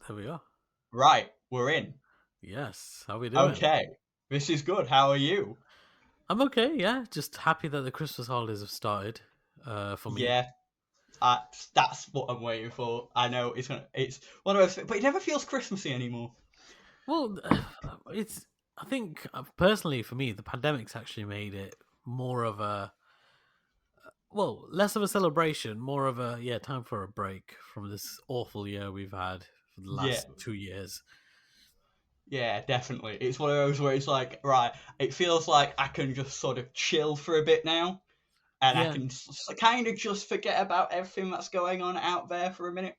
There we are. Right, we're in. Yes. How we doing? Okay, this is good. How are you? I'm okay. Yeah, just happy that the Christmas holidays have started. For me. Yeah, that's what I'm waiting for. I know it's one of those, but it never feels Christmassy anymore. Well, it's. I think personally, for me, the pandemic's actually made it more of a. Well, less of a celebration, more of a time for a break from this awful year we've had for the Yeah, last 2 years. yeah, definitely. It's one of those where it's like, right, it feels like I can just sort of chill for a bit now, and I Yeah, can kind of just forget about everything that's going on out there for a minute.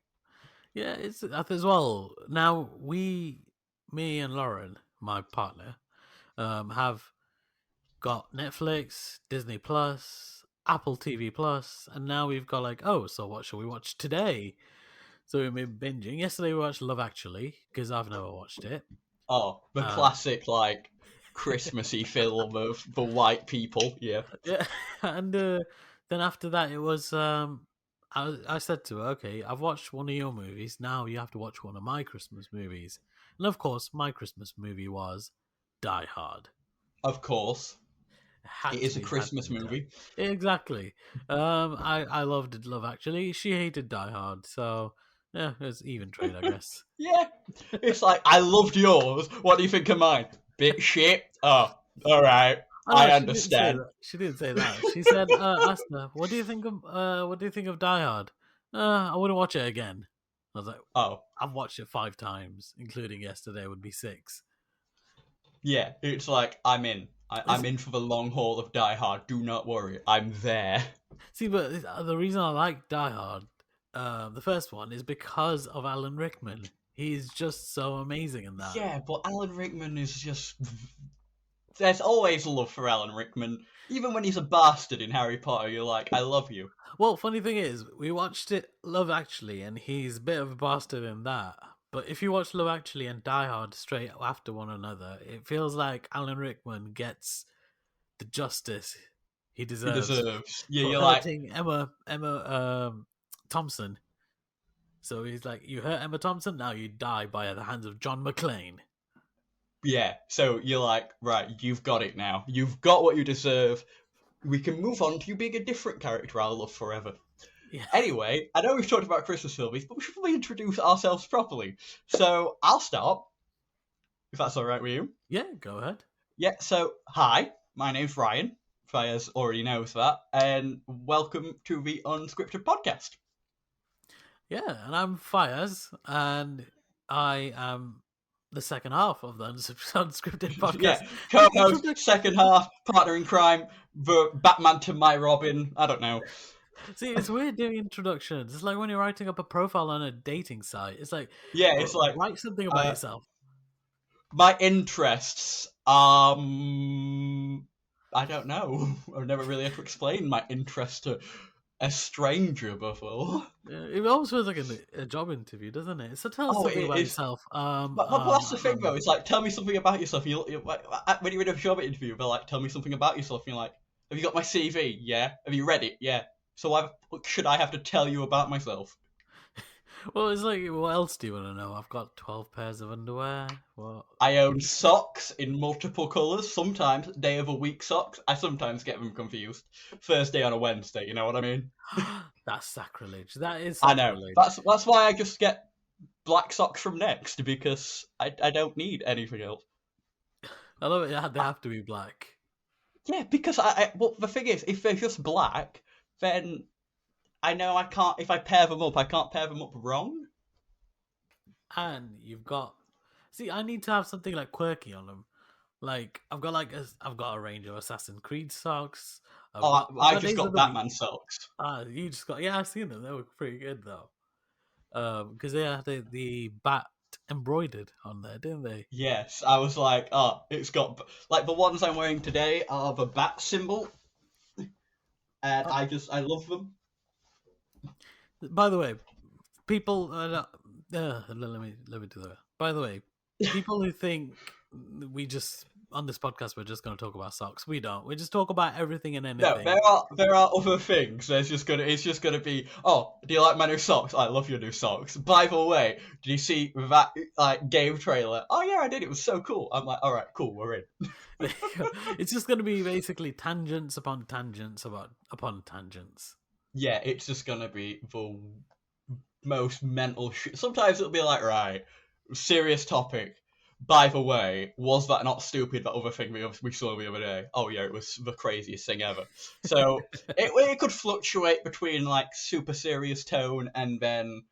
yeah. It's as well. Now me and Lauren, my partner, have got Netflix, Disney Plus, Apple TV Plus, and now we've got so what shall we watch today? So we've been binging. Yesterday we watched Love Actually because I've never watched it. Oh, the Um, classic like Christmassy film of the white people. Yeah. yeah, and then after that it was I said to her, okay, I've watched one of your movies. Now you have to watch one of my Christmas movies, and of course my Christmas movie was Die Hard. Of course, Had it to is a be, had to Christmas be done. movie. Exactly. I loved Love Actually. She hated Die Hard, so yeah, it's even trade, I guess. Yeah, it's like I loved yours. What do you think of mine? Bit shit. Oh, all right. Oh I no, she didn't say understand. that. She didn't say that. She said, asked her, what do you think of Die Hard? I wouldn't watch it again. I was like, Oh, I've watched it 5 times, including yesterday would be 6. yeah. It's like I'm in. I'm in for the long haul of Die Hard. Do not worry. I'm there. See, but the reason I like Die Hard, the first one, is because of Alan Rickman. He's just so amazing in that. Yeah, but Alan Rickman is just. There's always love for Alan Rickman. Even when he's a bastard in Harry Potter, you're like, I love you. Well, funny thing is, we watched it Love Actually, and he's a bit of a bastard in that. But if you watch Love Actually and Die Hard straight after one another, it feels like Alan Rickman gets the justice he He deserves deserves. Yeah, for you're like, hurting Emma Thompson. So he's like, you hurt Emma Thompson, now you die by the hands of John McClane. yeah. So you're like, right, you've got it now. You've got what you deserve. We can move on to you being a different character I'll love forever. Yeah, Anyway, I know we've talked about Christmas movies, but we should probably introduce ourselves properly. So I'll start, if that's all right with you. yeah, go ahead. Yeah, so hi, my name's Ryan. Faiyaz already knows that. And welcome to the Unscripted Podcast. Yeah, and I'm Faiyaz, and I am the second half of the Unscripted Podcast. Yeah, co-host, second half, partner in crime, the Batman to my Robin. I don't know. See, it's weird doing introductions. It's like when you're writing up a profile on a dating site. It's like, Yeah, it's like write something about yourself. my interests. I don't know. I've never really had to explain my interest to a stranger before. It almost feels like a job interview, doesn't it? So tell us something about yourself. But that's the thing, though. It's like, tell me something about yourself. When you're in a job interview, they're like, tell me something about yourself. And you're like, have you got my CV? Yeah. Have you read it? Yeah. So why should I have to tell you about myself? Well, it's like, what else do you want to know? I've got 12 pairs of underwear. What? I own socks in multiple colours. Sometimes day of the week socks. I sometimes get them confused. Thursday on a Wednesday. You know what I mean? That's sacrilege. That is I sacrilege. know. That's why I just get black socks from Next, because I don't need anything else. I love it. They have to be black. Yeah, because well, the thing is, if they're just black, then I know I can't. If I pair them up, I can't pair them up wrong. And you've got. See, I need to have something like quirky on them. Like I've got a range of Assassin's Creed socks. I just Days got of the Batman Week. socks. You just got I've seen them. They were pretty good though. Because they had the bat embroidered on there, didn't they? Yes, I was like, it's got like the ones I'm wearing today are the bat symbol, and I love them. By the way, people. Let me do that. By the way, people who think we just on this podcast we're just going to talk about socks. We don't. We just talk about everything and No, anything. there are other things. It's just gonna be. Oh, do you like my new socks? I love your new socks. By the way, did you see that like game trailer? Oh yeah, I did. It was so cool. I'm like, all right, cool, we're in. It's just going to be basically tangents upon tangents upon tangents. Yeah, it's just gonna be the most mental shit. Sometimes it'll be like, right, serious topic. By the way, was that not stupid, that other thing we saw the other day? Oh yeah, it was the craziest thing ever. So it could fluctuate between like super serious tone and then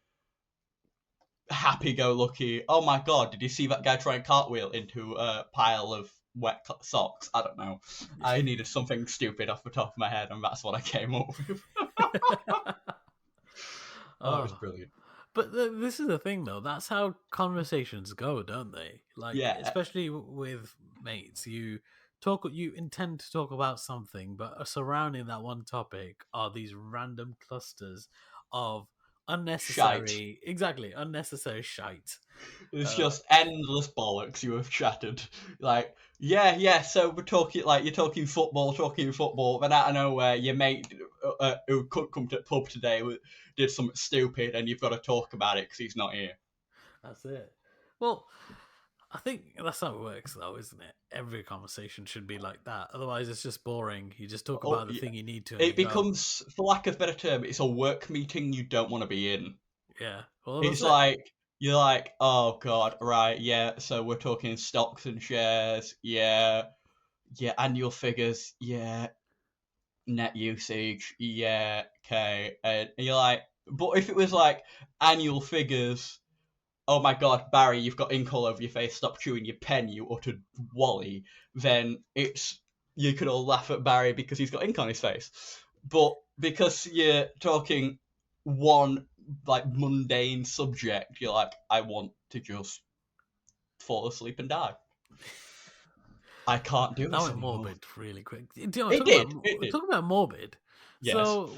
happy-go-lucky. Oh my god, did you see that guy try and cartwheel into a pile of wet socks? I don't know. I needed something stupid off the top of my head, and that's what I came up with. Oh, it was brilliant. But this is the thing, though. That's how conversations go, don't they? Like, Yeah. especially with mates, you intend to talk about something, but surrounding that one topic are these random clusters of unnecessary, unnecessary shite. It's just endless bollocks you have chattered. Like, yeah, so we're talking, like, you're talking football, then out of nowhere, your mate who couldn't come to the pub today did something stupid, and you've got to talk about it because he's not here. That's it. Well, I think that's how it works, though, isn't it? Every conversation should be like that. Otherwise, it's just boring. You just talk about the thing you need to. It becomes, for lack of a better term, it's a work meeting you don't want to be in. Yeah. Well, it's like, you're like, oh god, right, yeah, so we're talking stocks and shares, yeah, annual figures, yeah, net usage, yeah, okay, and you're like, but if it was like annual figures, oh my god, Barry, you've got ink all over your face, stop chewing your pen, you utter wally, then you could all laugh at Barry because he's got ink on his face. But because you're talking one like mundane subject, you're like, I want to just fall asleep and die. I can't do this That went anymore. morbid really quick. It did. Talking about morbid. Yes. So,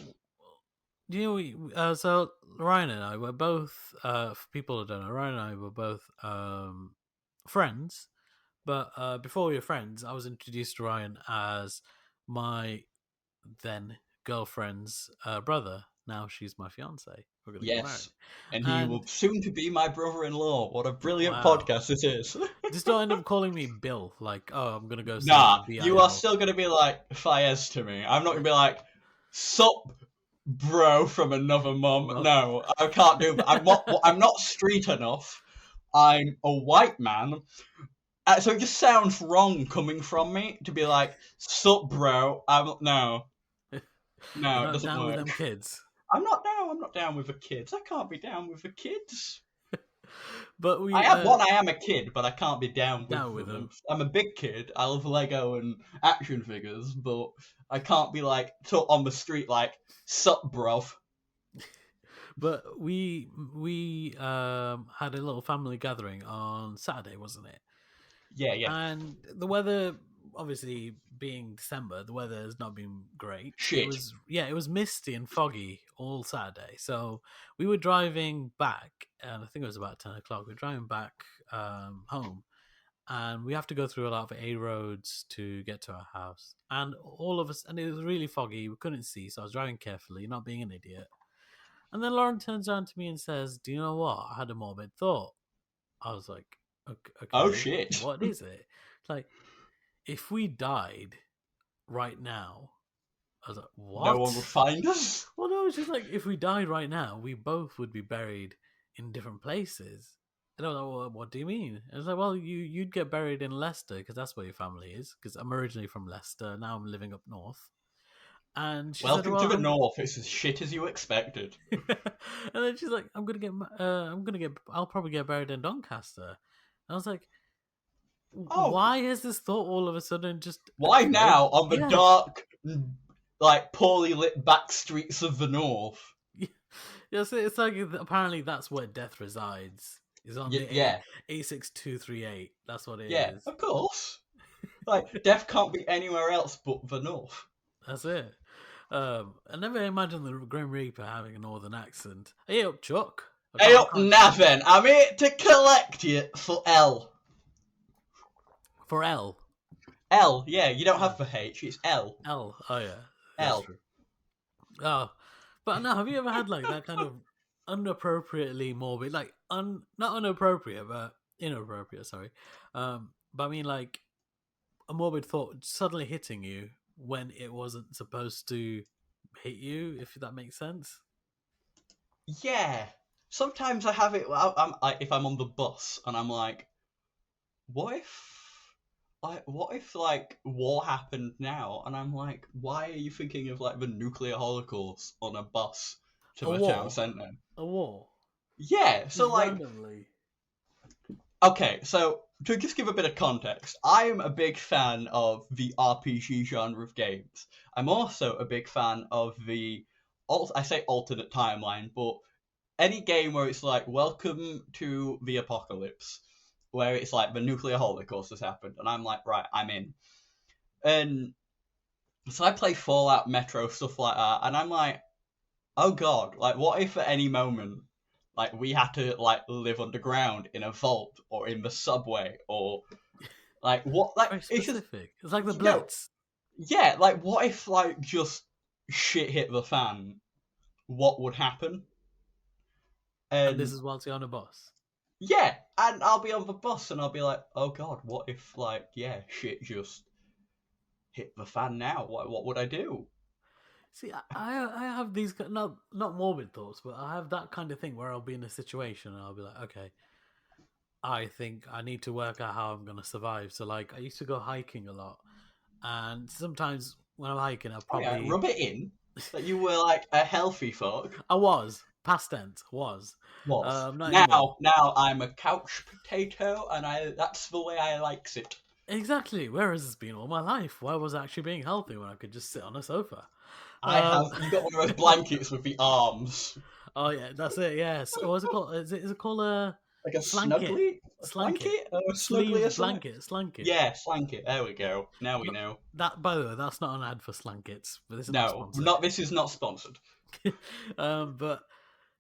so Ryan and I were both, for people who don't know, Ryan and I were both friends. But before we were friends, I was introduced to Ryan as my then girlfriend's brother. Now she's my fiance. We're going to get married. And he will soon to be my brother-in-law. What a brilliant podcast this is. Just don't end up calling me Bill. Like, oh, I'm going to go see you are still going to be like Faiyaz to me. I'm not going to be like, sup, bro from another mum. No, I can't do that. I'm not street enough. I'm a white man. So it just sounds wrong coming from me to be like, sup, bro. No, it doesn't down work. With them kids. I'm not down with the kids. I can't be down with the kids. But I am a kid, but I can't be down with them. I'm a big kid. I love Lego and action figures, but I can't be like on the street like, sup, bruv. But we had a little family gathering on Saturday, wasn't it? Yeah. And the weather, obviously being December, the weather has not been great. Shit. It was misty and foggy all Saturday. So we were driving back, and I think it was about 10 o'clock. We were driving back home, and we have to go through a lot of A roads to get to our house. And and it was really foggy. We couldn't see, so I was driving carefully, not being an idiot. And then Lauren turns around to me and says, "Do you know what? I had a morbid thought." I was like, okay, "Oh shit! What is it?" Like, if we died right now, I was like, "What? No one would find us?" Well, no, it's just like, if we died right now, we both would be buried in different places. And I was like, "Well, what do you mean?" I was like, "Well, you'd get buried in Leicester because that's where your family is. Because I'm originally from Leicester. Now I'm living up north." And she welcome said, to the north. It's as shit as you expected. And then she's like, I'll probably get buried in Doncaster. And I was like, why has this thought all of a sudden just... Why now on the dark, like, poorly lit back streets of the north? Yeah, so it's like, apparently that's where death resides. Is on the 86238. That's what it is. Yeah, of course. Like, death can't be anywhere else but the north. That's it. I never imagined the Grim Reaper having a northern accent. Hey up, Chuck. Hey up, Navin. I'm here to collect you for L. For L. L. Yeah, you don't have the H. It's L. L. Oh yeah, that's L. true. Oh, but now, have you ever had like that kind of inappropriately morbid, like not inappropriate, but inappropriate? Sorry, but I mean like a morbid thought suddenly hitting you when it wasn't supposed to hit you, if that makes sense. Yeah. Sometimes I have it. If I'm on the bus and I'm like, what if like war happened now? And I'm like, why are you thinking of like the nuclear holocaust on a bus to A the town war, centre? a war, Yeah. So just like, randomly. okay. So to just give a bit of context, I am a big fan of the RPG genre of games. I'm also a big fan of I say alternate timeline, but any game where it's like, welcome to the apocalypse, where it's like the nuclear holocaust has happened, and I'm like, right, I'm in. And so I play Fallout, Metro, stuff like that, and I'm like, oh god, like, what if at any moment, like, we had to like live underground in a vault or in the subway or like what, like, Very it's just, specific. It's like the you know, Blitz. yeah, like, what if like just shit hit the fan? What would happen? And this And is whilst you're on a bus. yeah, and I'll be on the bus and I'll be like, oh god, what if like, yeah, shit just hit the fan now? What would I do? See, I have these not morbid thoughts, but I have that kind of thing where I'll be in a situation and I'll be like, okay, I think I need to work out how I'm gonna survive. So like, I used to go hiking a lot, and sometimes when I'm hiking, I'll Oh yeah, probably rub it in that you were like a healthy fuck. I was past tense was Was not anymore. now I'm a couch potato and that's the way I likes it. Exactly. Where has this been all my life? Why was I actually being healthy when I could just sit on a sofa? I have you got one of those blankets with the arms. Oh yeah, that's it. Yes. What's it called? Is it called a Like a slanket? snuggly? A Slanket. slanket? Or a snuggly or Sleeve something? blanket. Slanket. Yeah, slanket. There we go. Now we No, know. that, by the way, that's not an ad for Slankets, but this is not No, sponsored. not this is not sponsored. But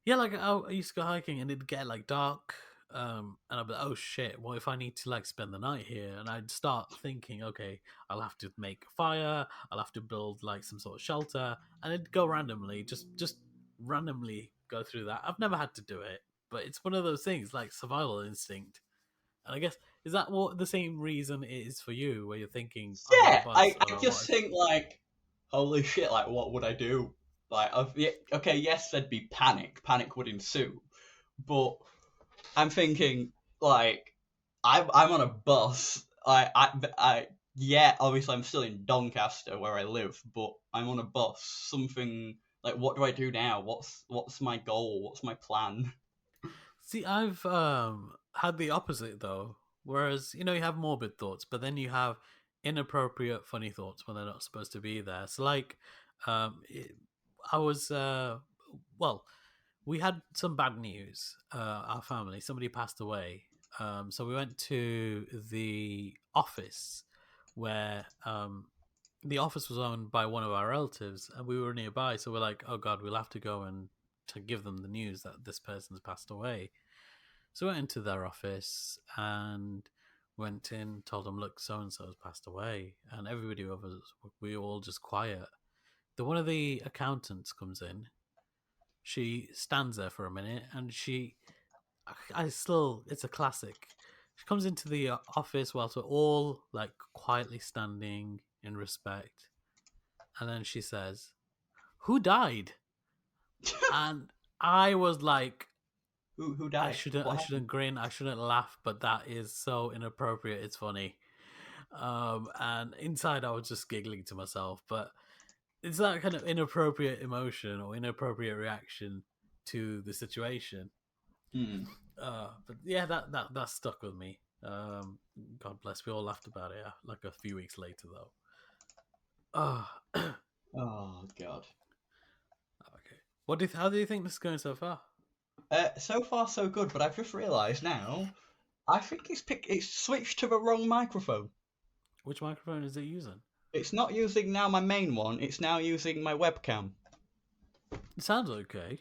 yeah, like I used to go hiking and it'd get like dark, and I'd be like, oh shit, what if I need to like spend the night here? And I'd start thinking, okay, I'll have to make a fire, I'll have to build like some sort of shelter, and it'd go randomly, just randomly go through that. I've never had to do it, but it's one of those things like survival instinct. And I guess is that what the same reason it is for you, where you're thinking I'm on a Yeah, bus I or just think like, holy shit, like what would I do? Like, okay, yes, there'd be panic. Panic would ensue, but I'm thinking like, I'm on a bus. Yeah, obviously I'm still in Doncaster where I live, but I'm on a bus. Something like, what do I do now? What's my goal? What's my plan? See, I've had the opposite though. Whereas you have morbid thoughts, but then you have inappropriate, funny thoughts when they're not supposed to be there. So, like, I was well, we had some bad news. Our family, somebody passed away. So we went to the office where the office was owned by one of our relatives, and we were nearby. So we're like, oh god, we'll have to go and to give them the news that this person's passed away. So we went into their office and went in, told them, look, so and so's passed away, and everybody of us, we were all just quiet. The one of the accountants comes in. She stands there for a minute, and it's a classic. She comes into the office whilst we're all like quietly standing in respect, and then she says, "Who died?" And I was like, Who died? I shouldn't grin, I shouldn't laugh, but that is so inappropriate. It's funny, and inside I was just giggling to myself. But it's that kind of inappropriate emotion or inappropriate reaction to the situation. Hmm. But yeah, that stuck with me. God bless. We all laughed about it like a few weeks later, though. Oh, Oh god. okay. How do you think this is going so far? So far so good, but I've just realised now. I think it's switched to the wrong microphone. Which microphone is it using? It's not using now my main one. It's now using my webcam. It sounds okay.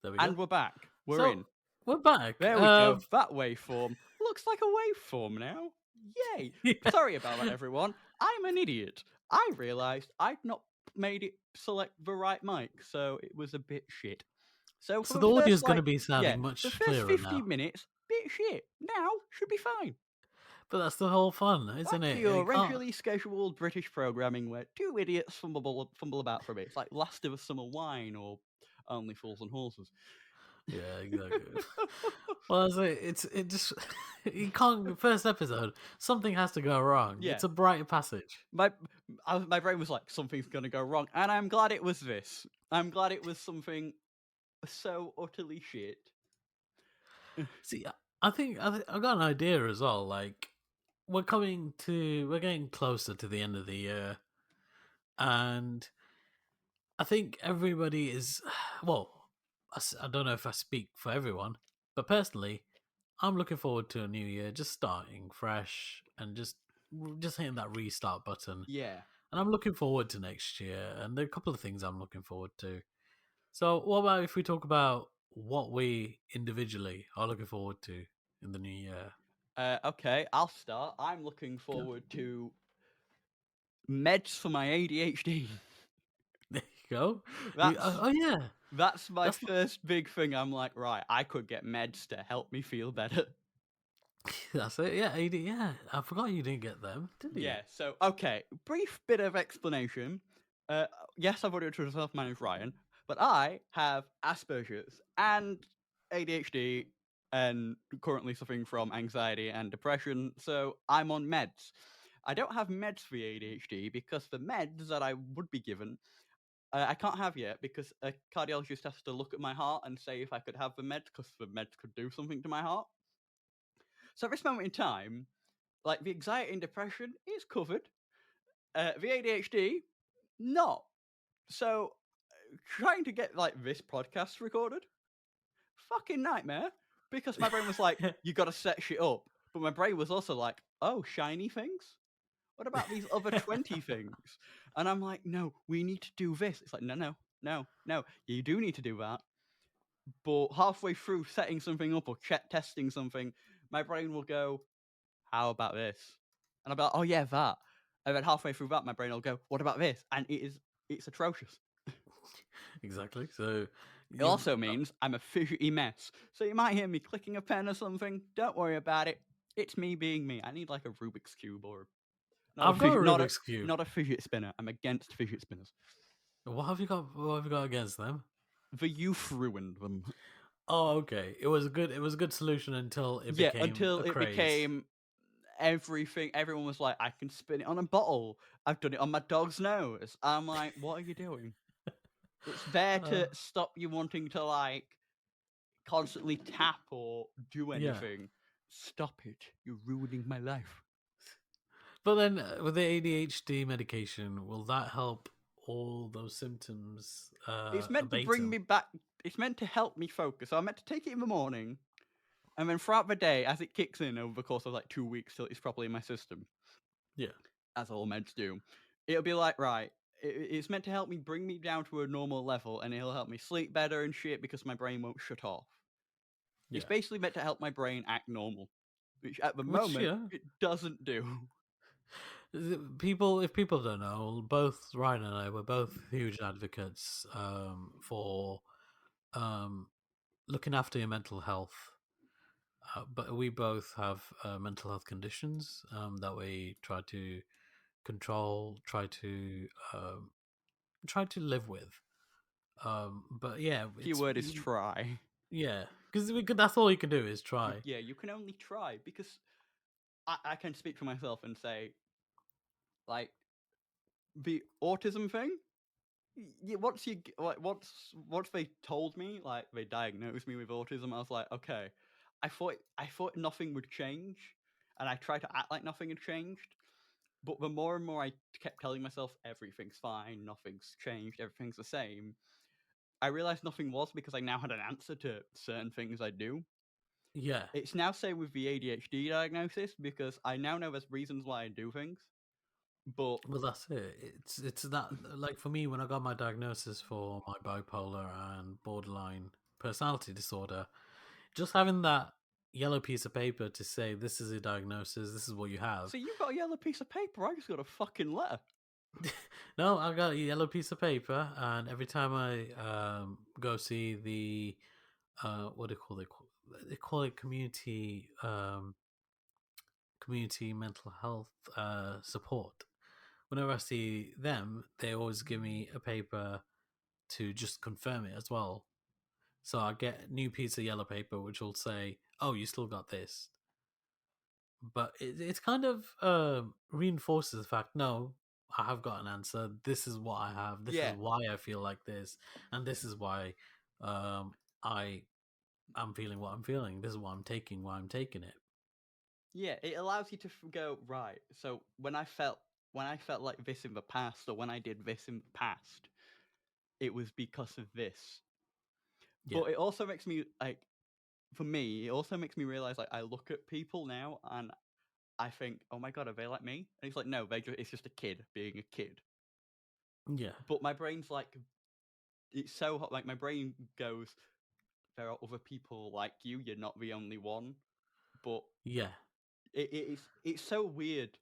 There we And go. we're back. We're So, in. We're back. There we go. That waveform looks like a waveform now. Yay! Sorry about that, everyone. I'm an idiot. I realised I'd not made it select the right mic, so it was a bit shit. So for So the the audio first, is going to be sounding the much first clearer 15 now. minutes, bit shit. Now should be fine. But that's the whole fun, isn't Back it? to your You can't- regularly scheduled British programming where two idiots fumble about for a bit. It's like Last of a Summer Wine or Only Fools and Horses. Yeah, exactly. Well, it just you can't. First episode, something has to go wrong. Yeah. It's a bright passage. My brain was like, something's going to go wrong. And I'm glad it was this. I'm glad it was something so utterly shit. See, I think I've got an idea as well. Like, we're getting closer to the end of the year, and I think everybody is. Well, I don't know if I speak for everyone, but personally, I'm looking forward to a new year, just starting fresh and just hitting that restart button. Yeah. And I'm looking forward to next year, and there are a couple of things I'm looking forward to. So, what about if we talk about what we individually are looking forward to in the new year? Okay, I'll start. I'm looking forward to meds for my ADHD. There you go. That's Yeah, that's my That's- first big thing. I'm like, right, I could get meds to help me feel better. that's it. Yeah, yeah. I forgot you didn't get them, did you? Yeah, so, okay, brief bit of explanation. Yes, I've already introduced myself, my name's Ryan, but I have Asperger's and ADHD and currently suffering from anxiety and depression, so I'm on meds. I don't have meds for the ADHD because the meds that I would be given, I can't have yet because a cardiologist has to look at my heart and say if I could have the meds because the meds could do something to my heart. So at this moment in time, like the anxiety and depression is covered. The ADHD, not. So trying to get like this podcast recorded, fucking nightmare. Because my brain was like, you got to set shit up, but my brain was also like, oh, shiny things. What about these other 20 things? And I'm like, no, we need to do this. It's like, no. You do need to do that. But halfway through setting something up or testing something, my brain will go, how about this? And I'll be like, oh yeah, that. And then halfway through that, my brain will go, what about this? And it's atrocious. Exactly. So It also means I'm a fidgety mess. So you might hear me clicking a pen or something. Don't worry about it. It's me being me. I need like a Rubik's Cube or I've got a Rubik's Cube. Not a fidget spinner. I'm against fidget spinners. What have you got? What have you got against them? The youth ruined them. Oh, okay. It was a good solution until it became everything. Everyone was like, I can spin it on a bottle. I've done it on my dog's nose. I'm like, what are you doing? It's there to stop you wanting to like constantly tap or do anything. Stop it. You're ruining my life. But then with the ADHD medication, will that help all those symptoms? It's meant to bring me back. It's meant to help me focus. So I'm meant to take it in the morning, and then throughout the day, as it kicks in over the course of like 2 weeks till it's properly in my system. Yeah. As all meds do. It'll be like, right, it's meant to help me bring me down to a normal level, and it'll help me sleep better and shit because my brain won't shut off. Yeah. It's basically meant to help my brain act normal, which at the moment it doesn't do. If people don't know, both Ryan and I were both huge advocates for looking after your mental health. But we both have mental health conditions that we try to control, try to live with. But yeah, Keyword is try. Yeah, because that's all you can do is try. Yeah, you can only try because I can speak for myself and say, like, the autism thing. Once they told me, like, they diagnosed me with autism, I was like, okay. I thought nothing would change, and I tried to act like nothing had changed. But the more and more I kept telling myself everything's fine, nothing's changed, everything's the same, I realized nothing was because I now had an answer to certain things I do. Yeah. It's now same with the ADHD diagnosis because I now know there's reasons why I do things. But well, that's it. It's that, like, for me, when I got my diagnosis for my bipolar and borderline personality disorder, just having that yellow piece of paper to say this is a diagnosis, this is what you have. So you've got a yellow piece of paper. I just got a fucking letter. No, I got a yellow piece of paper, and every time I go see the what do they call it? They call it community mental health support. Whenever I see them, they always give me a paper to just confirm it as well. So I get a new piece of yellow paper which will say, "Oh, you still got this." But it's kind of reinforces the fact, no, I have got an answer. This is what I have. This Yeah. is why I feel like this, and this is why I am feeling what I'm feeling. This is what I'm taking. Why I'm taking it. Yeah, it allows you to go right. So when I felt like this in the past, or when I did this in the past, it was because of this. Yeah. But it also makes me like, for me, it also makes me realize like I look at people now and I think, oh my god, are they like me? And it's like, no, it's just a kid being a kid. Yeah. But my brain's like, it's so hot. Like my brain goes, there are other people like you. You're not the only one. But Yeah. it's so weird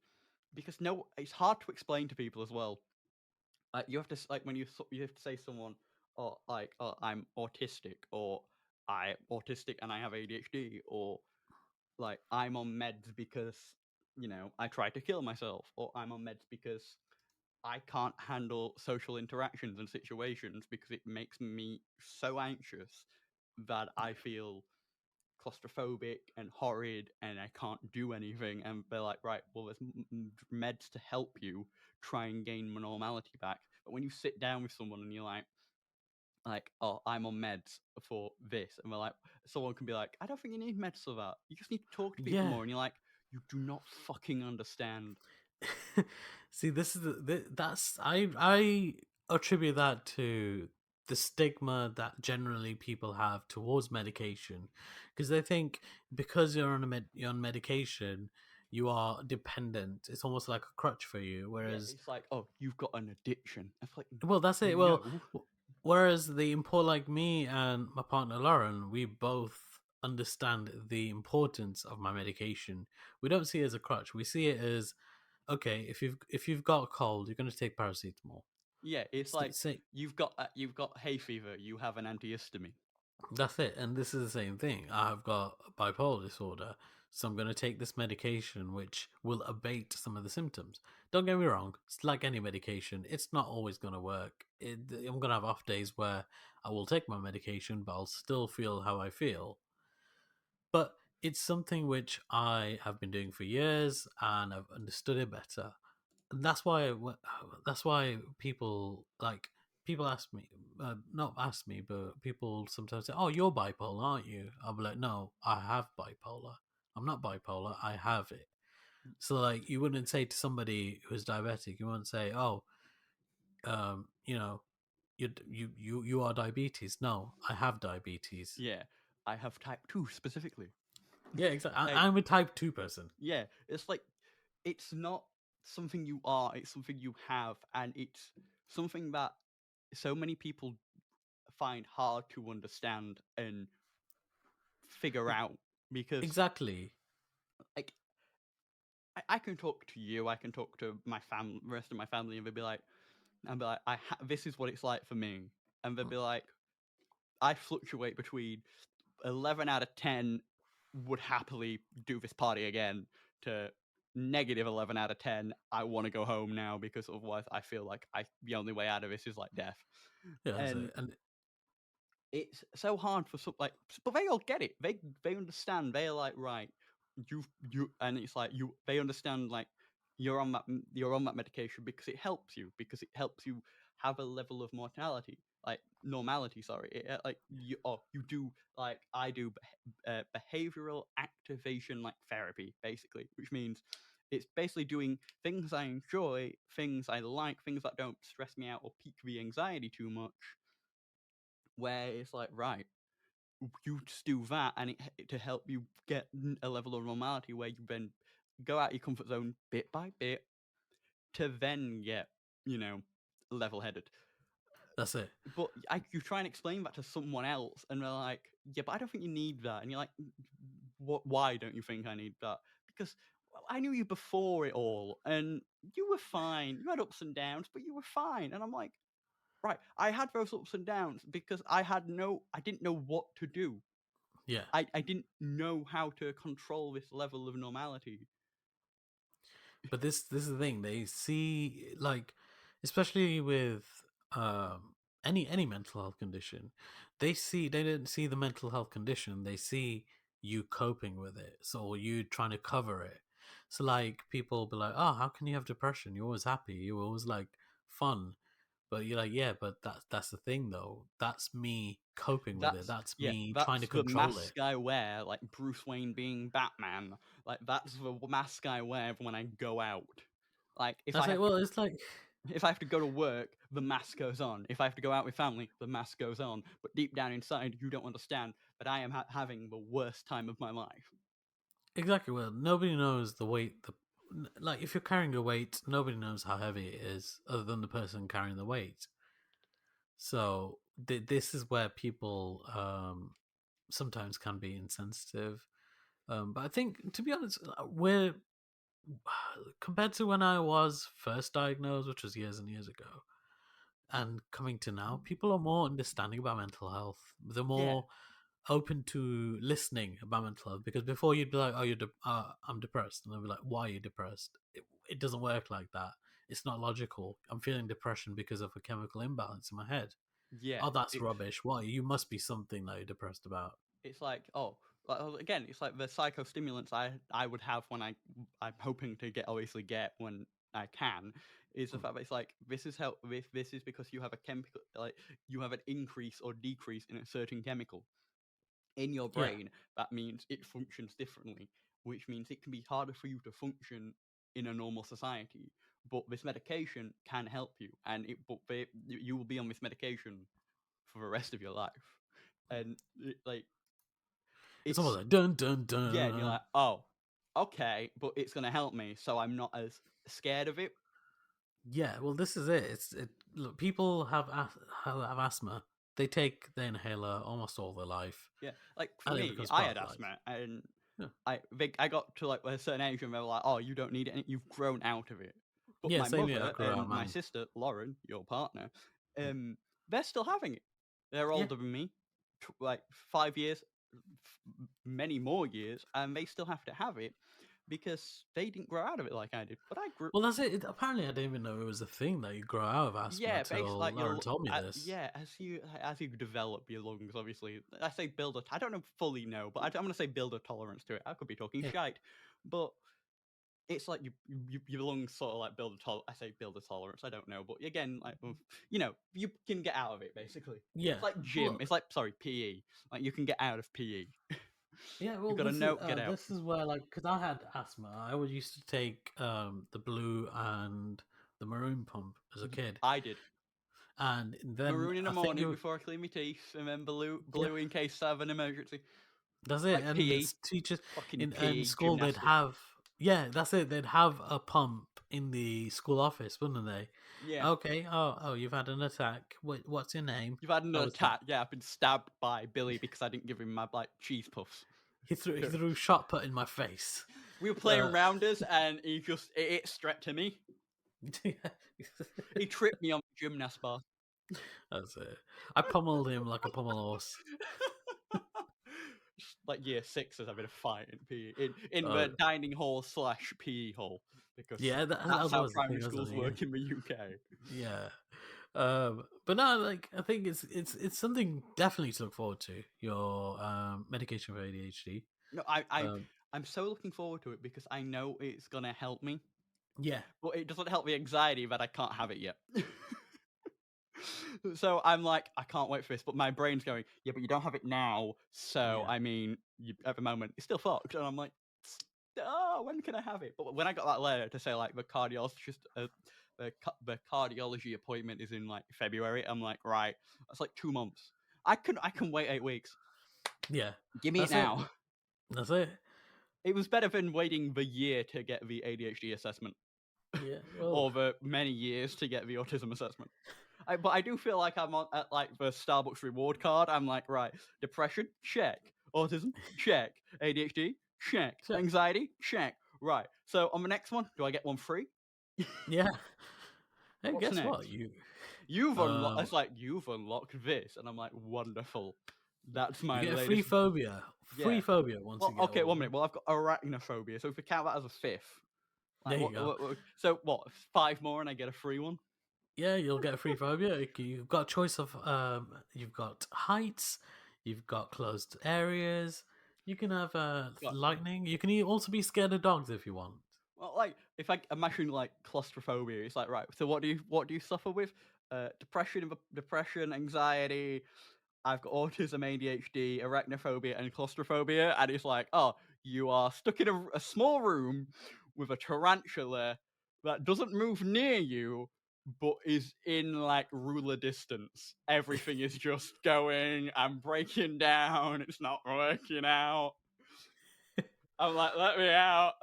because it's hard to explain to people as well. You have to like when you have to say to someone, oh, like, oh, I'm autistic, or I'm autistic and I have ADHD, or like I'm on meds because I tried to kill myself, or I'm on meds because I can't handle social interactions and situations because it makes me so anxious that I feel claustrophobic and horrid and I can't do anything. And they're like, right, well, there's meds to help you try and gain normality back. But when you sit down with someone and you're like, oh, I'm on meds for this, and we're like, someone can be like, I don't think you need meds for that. You just need to talk to people Yeah. more. And you're like, you do not fucking understand. See, this is that's I attribute that to the stigma that generally people have towards medication, because they think because you're you're on medication, you are dependent. It's almost like a crutch for you. Whereas, It's like, oh, you've got an addiction. It's like, well, that's it. Well, no. whereas the import, like me and my partner Lauren, we both understand the importance of my medication. We don't see it as a crutch. We see it as, okay, if you've got a cold, you're going to take paracetamol. Yeah, it's like you've got hay fever. You have an antihistamine. That's it. And this is the same thing. I've got bipolar disorder, so I'm going to take this medication which will abate some of the symptoms. Don't get me wrong, it's like any medication, it's not always going to work. I'm going to have off days where I will take my medication, but I'll still feel how I feel. But it's something which I have been doing for years and I've understood it better. And that's why people ask me, not ask me, but people sometimes say, "Oh, you're bipolar, aren't you?" I'll be like, "No, I have bipolar. I'm not bipolar. I have it." So like, you wouldn't say to somebody who's diabetic, you wouldn't say, "Oh, you know, you are diabetes." No, I have diabetes. Yeah, I have type 2 specifically. Yeah, exactly. Like, I'm a type 2 person. yeah, it's like, it's not something you are, it's something you have, and it's something that so many people find hard to understand and figure out because, Exactly. like, I can talk to you, I can talk to my rest of my family, and they'll be like, this is what it's like for me, and they'll be like, I fluctuate between 11 out of 10 would happily do this party again to negative 11 out of 10 I want to go home now because otherwise I feel like the only way out of this is like death. Yeah, And and it's so hard for some, like, but they all get it. They understand. They're like, right, you and it's like they understand, like, you're on that medication because it helps you have a level of mortality, like normality, sorry. Like you do, like I do, behavioral activation, like therapy basically, which means it's basically doing things I enjoy, things I like, things that don't stress me out or pique the anxiety too much, where it's like, right, you just do that, and to help you get a level of normality where you then go out your comfort zone bit by bit to then get, level-headed. that's it. But you try and explain that to someone else, and they're like, yeah, but I don't think you need that. And you're like, why don't you think I need that? Because I knew you before it all, and you were fine. You had ups and downs, but you were fine. And I'm like, right, I had those ups and downs because I didn't know what to do. Yeah. I didn't know how to control this level of normality. But this is the thing. They see, like, especially with any mental health condition, they didn't see the mental health condition. They see you coping with it, so you trying to cover it. So like people be like, oh, how can you have depression? You're always happy. You're always like fun. But you're like, yeah, but that's the thing though. That's me coping with it. That's me trying to the control it. mask I wear, like Bruce Wayne being Batman. Like that's the mask I wear when I go out. Like if I have to go to work, the mask goes on. If I have to go out with family, the mask goes on. But deep down inside, you don't understand that I am having the worst time of my life. Exactly. Well, nobody knows the weight. Like, if you're carrying a weight, nobody knows how heavy it is, other than the person carrying the weight. So this is where people sometimes can be insensitive. But I think, to be honest, we're compared to when I was first diagnosed, which was years and years ago, and coming to now, people are more understanding about mental health. They're more open to listening about mental health, because before you'd be like, "Oh, I'm depressed," and they'll be like, "Why are you depressed?" It doesn't work like that. It's not logical. I'm feeling depression because of a chemical imbalance in my head. Yeah. Oh, that's rubbish. Why? You must be something that you're depressed about. It's like, again, it's like the psychostimulants I would have when I'm hoping to obviously get when I can, is the fact that it's like this is because you have a chemical, like you have an increase or decrease in a certain chemical in your Yeah. brain. That means it functions differently, which means it can be harder for you to function in a normal society. But this medication can help you, and you will be on this medication for the rest of your life, and It's almost like dun dun dun. yeah, and you're like, oh, okay, but it's gonna help me, so I'm not as scared of it. Yeah, well, this is it. Look, people have asthma. They take the inhaler almost all their life. Yeah, like for And it me, becomes I part had of life. asthma, and Yeah. I got to like a certain age and they were like, oh, you don't need it, and you've grown out of it. But Yeah, my same here. I mother grew and out, my man. sister Lauren, your partner, they're still having it. They're older than me, like 5 years, many more years, and they still have to have it because they didn't grow out of it like I did. But I grew. Well, that's it. Apparently, I didn't even know it was a thing that you grow out of asthma Yeah, basically, till like Lauren told me this. yeah, as you develop your lungs, obviously, I say I don't know fully know, but I'm gonna say build a tolerance to it. I could be talking Yeah. shite, but it's like your lungs sort of like build a I say build a tolerance. I don't know, but again, like you can get out of it basically. Yeah. It's like gym. It's like PE. Like you can get out of PE. Yeah, well, You've got to know get out. this is where, like, because I had asthma, I would used to take the blue and the maroon pump as a kid, I did. and then Maroon in the I think morning before I clean my teeth, and then blue in case I have an emergency. That's it. Like And PE, teachers fucking in PE school, gymnastics. that's it. They'd have a pump in the school office, wouldn't they? Yeah. Okay. Oh, you've had an attack. What's your name? You've had an attack. Yeah, I've been stabbed by Billy because I didn't give him my cheese puffs. He threw shot put in my face. We were playing rounders, and he just it straight to me. He tripped me on the gymnast bar. That's it. I pummeled him like a pommel horse. Like year 6 as having a fight in PE in the dining hall / PE hall, because that's how primary schools work in the UK. Yeah. But no, like, I think it's something definitely to look forward to, your medication for ADHD. No, I'm so looking forward to it because I know it's gonna help me. Yeah. But it doesn't help the anxiety that I can't have it yet. So I'm like, I can't wait for this, but my brain's going, yeah, but you don't have it now. So I mean, at the moment, it's still fucked, and I'm like, oh, when can I have it? But when I got that letter to say like the cardiologist, the cardiology appointment is in like February, I'm like, right, that's like 2 months. I can wait 8 weeks. Yeah, give me it now. That's it. It was better than waiting the year to get the ADHD assessment. Yeah, well, or the many years to get the autism assessment. But I do feel like I'm at like the Starbucks reward card. I'm like, right, depression, check. Autism? Check. ADHD? Check. Check. Anxiety? Check. Right. So on the next one, do I get one free? Yeah. Hey, What's guess what? next? You've unlocked. Um, It's like you've unlocked this, and I'm like, wonderful. That's my you get a latest. free phobia. Free Yeah. phobia once Well, you get okay, all 1 of minute. them. Well, I've got arachnophobia, so if we count that as a fifth, There you go. so what? 5 more, and I get a free one. Yeah, you'll get a free phobia. You've got a choice of you've got heights, you've got closed areas. You can have Got- lightning. You can also be scared of dogs if you want. Well, like if I imagine like claustrophobia, it's like right. So what do you suffer with? Depression, anxiety. I've got autism, ADHD, arachnophobia, and claustrophobia, and it's like, oh, you are stuck in a small room with a tarantula that doesn't move near you, but is in like ruler distance. Everything is just going. I'm breaking down. It's not working out. I'm like, let me out,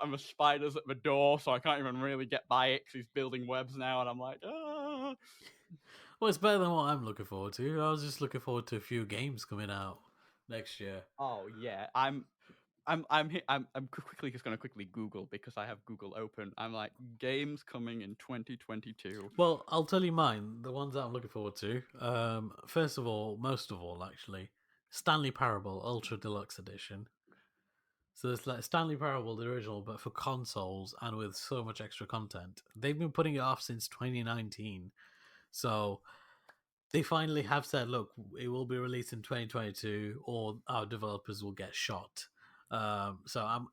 and the spider's at the door, so I can't even really get by it because he's building webs now, and I'm like, ah. Well, it's better than what I'm looking forward to. I was just looking forward to a few games coming out next year. Oh yeah, I'm quickly just going to quickly Google because I have Google open. I'm like, games coming in 2022. Well, I'll tell you mine. The ones that I'm looking forward to. First of all, most of all, actually, Stanley Parable Ultra Deluxe Edition. So it's like Stanley Parable, the original, but for consoles and with so much extra content. They've been putting it off since 2019. So they finally have said, look, it will be released in 2022 or our developers will get shot. So I'm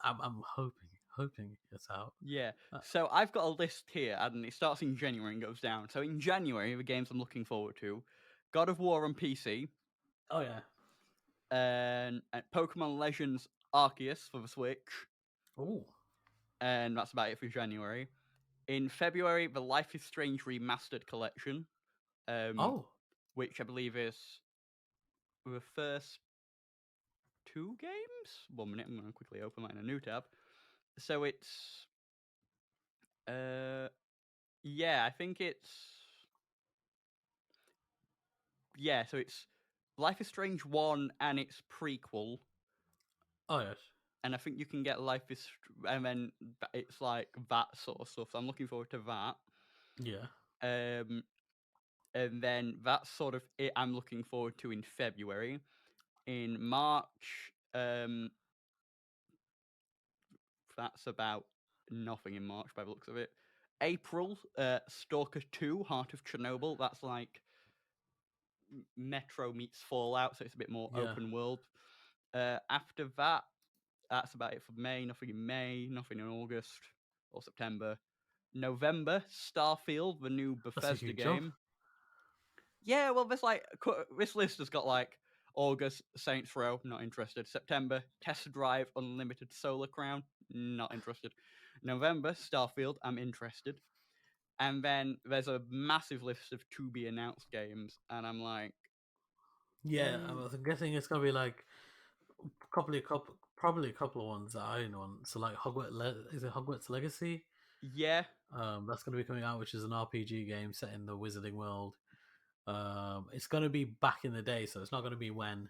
hoping it's out. Yeah. So I've got a list here, and it starts in January and goes down. So in January, the games I'm looking forward to: God of War on PC, Oh yeah. and Pokemon Legends Arceus for the Switch, Oh. and that's about it for January. In February, the Life is Strange Remastered Collection, Oh. which I believe is the first 2 games. 1 minute, I'm going to quickly open that in a new tab. So it's, yeah, I think it's, yeah, so it's Life is Strange 1 and its prequel. Oh yes. And I think you can get Life is, and then it's like that sort of stuff. So I'm looking forward to that. Yeah. And then that's sort of it I'm looking forward to in February. In March, that's about nothing in March by the looks of it. April, Stalker 2, Heart of Chernobyl. That's like Metro meets Fallout, so it's a bit more open world. After that, that's about it for May. Nothing in May, nothing in August or September. November, Starfield, the new Bethesda huge game. jump. Yeah, well, this list has got like August, Saints Row, not interested. September, Test Drive, Unlimited Solar Crown, not interested. November, Starfield, I'm interested. And then there's a massive list of to be announced games, and I'm like, Yeah, I'm guessing it's gonna be like probably a couple of ones that I want. So like is it Hogwarts Legacy? yeah, That's gonna be coming out, which is an RPG game set in the Wizarding World. It's gonna be back in the day, so it's not gonna be when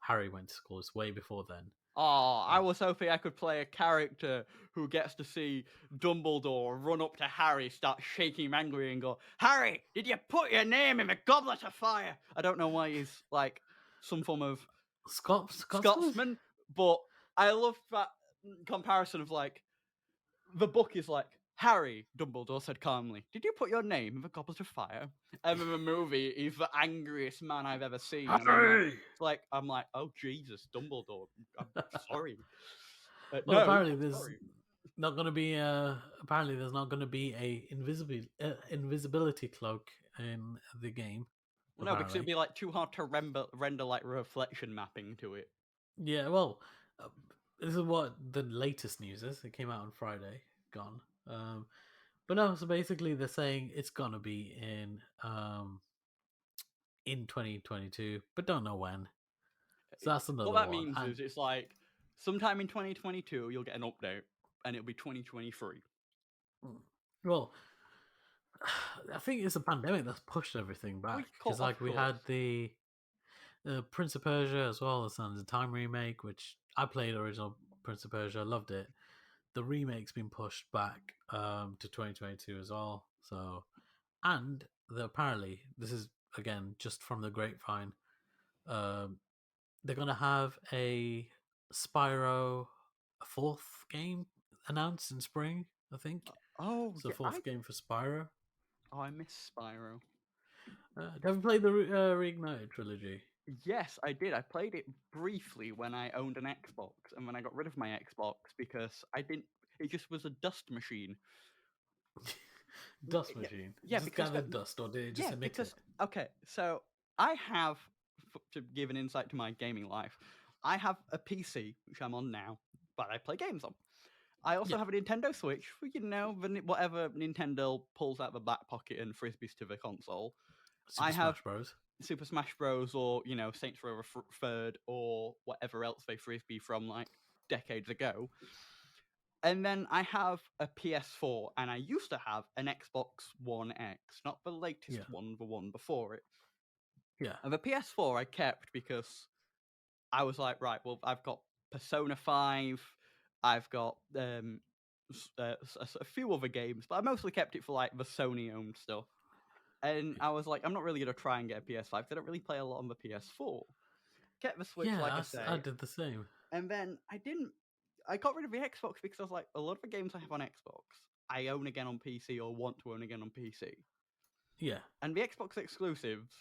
Harry went to school. It's way before then. oh, I was hoping I could play a character who gets to see Dumbledore run up to Harry, start shaking him angrily, and go, "Harry, did you put your name in the Goblet of Fire?" I don't know why he's like some form of Scotsman, but I love that comparison of like the book is like, Harry, Dumbledore said calmly, "Did you put your name in the Goblet of Fire?" And then the movie, he's the angriest man I've ever seen. Harry! I'm like, oh Jesus, Dumbledore, I'm sorry. Well, No, apparently I'm there's sorry. not going to be a invisibility cloak in the game. No, because it'd apparently. be like too hard to render like reflection mapping to it. Yeah, well, this is what the latest news is. It came out on Friday. Gone. But no, so basically they're saying it's gonna be in 2022, but don't know when. So that's another What that one. means And, is it's like sometime in 2022 you'll get an update, and it'll be 2023. well, I think it's a pandemic that's pushed everything back Of because like we had course. Prince of Persia as well, the Sands of Time remake, which I played original Prince of Persia, loved it. The remake's been pushed back to 2022 as well. So, and apparently this is again just from the grapevine. Um, they're gonna have a Spyro, a fourth game announced in spring, I think. Oh, So yeah, fourth game for Spyro. I miss Spyro. Have you played the Reignited trilogy? Yes, I did. I played it briefly when I owned an Xbox, and when I got rid of my Xbox because I didn't. It just was a dust machine. Dust Yeah, machine. yeah, Just because gathered dust, or did it just yeah, emit because it? okay, so I have to give an insight to my gaming life. I have a PC which I'm on now, but I play games on. I also Yeah. have a Nintendo Switch, whatever Nintendo pulls out the back pocket and frisbees to the console. Super I have Smash Bros. Super Smash Bros. Or Saints Row Third or whatever else they frisbee from like decades ago. And then I have a PS4, and I used to have an Xbox One X, not the latest Yeah. one, the one before it. Yeah. And the PS4 I kept because I was like, right, well, I've got Persona 5, I've got a few other games, but I mostly kept it for like the Sony owned stuff. And I was like, I'm not really going to try and get a PS5 because I don't really play a lot on the PS4. Kept the Switch, Yeah, like I I say. did the same. And then I got rid of the Xbox because I was like, a lot of the games I have on Xbox, I own again on PC or want to own again on PC. Yeah. And the Xbox exclusives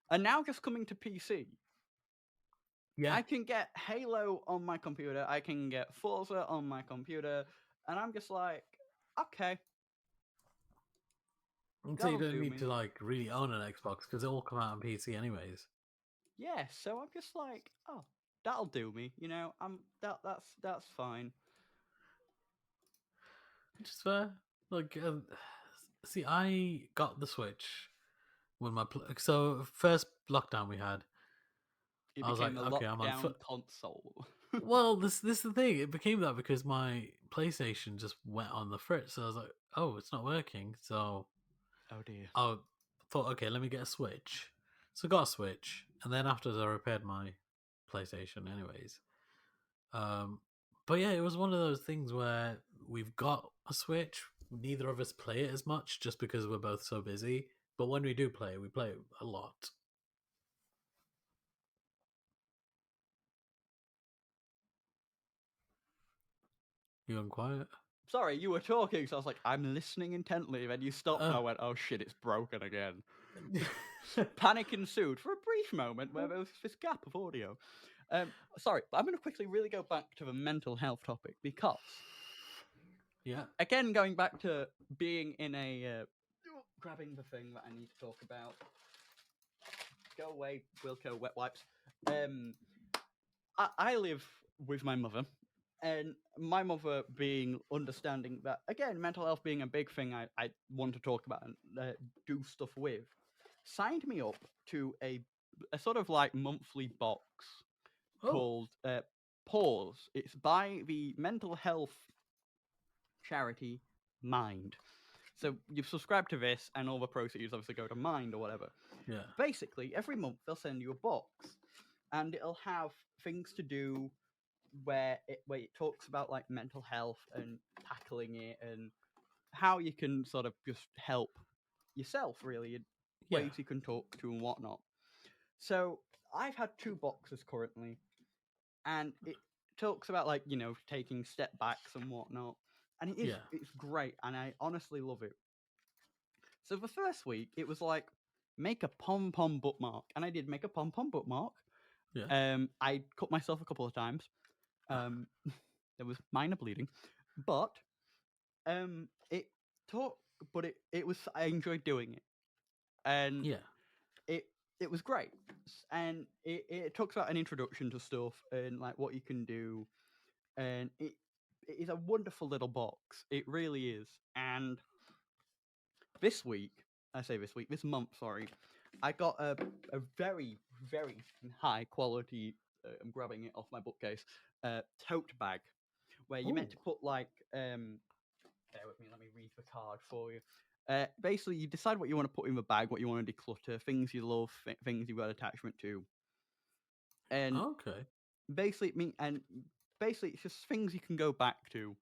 are now just coming to PC. Yeah. I can get Halo on my computer, I can get Forza on my computer, and I'm just like, okay. So you that'll don't do need me. to like really own an Xbox because it all come out on PC anyways. Yeah, so I'm just like, oh, that'll do me. That's fine. Which is fair. Like, see, I got the Switch when so first lockdown we had. It I was became like, a okay, I'm on lockdown console. Well, this is the thing. It became that because my PlayStation just went on the fritz. So I was like, oh, it's not working. So Oh dear. I thought, okay, let me get a Switch. So I got a Switch, and then afterwards I repaired my PlayStation, anyways. But yeah, it was one of those things where we've got a Switch. Neither of us play it as much, just because we're both so busy. But when we do play it, we play it a lot. You gone quiet? Sorry, you were talking, so I was like, I'm listening intently. Then you stopped, and I went, oh shit, it's broken again. Panic ensued for a brief moment where there was this gap of audio. Sorry, but I'm going to quickly really go back to the mental health topic because, yeah, again, going back to being in a grabbing the thing that I need to talk about. Go away, Wilco, wet wipes. I live with my mother, and my mother being understanding that, again, mental health being a big thing I want to talk about and do stuff with, signed me up to a sort of like monthly box called Pause. It's by the mental health charity Mind. So you've subscribed to this, and all the proceeds obviously go to Mind or whatever. yeah, Basically, every month they'll send you a box, and it'll have things to do where it talks about like mental health and tackling it and how you can sort of just help yourself, really, and yeah, ways you can talk to and whatnot. So I've had 2 boxes currently, and it talks about like taking step backs and whatnot, and it's great, and I honestly love it. So the first week it was like make a pom pom bookmark, and I did make a pom pom bookmark. yeah, I cut myself a couple of times. There was minor bleeding, but it taught, but it was I enjoyed doing it, and yeah, it was great, and it talks about an introduction to stuff and like what you can do, and it is a wonderful little box. It really is. And this month, sorry, I got a very very high quality. I'm grabbing it off my bookcase. Tote bag, where you're meant to put like bear with me, let me read the card for you. Basically, you decide what you want to put in the bag, what you want to declutter, things you love, things you've got attachment to. And Okay. basically it's just things you can go back to.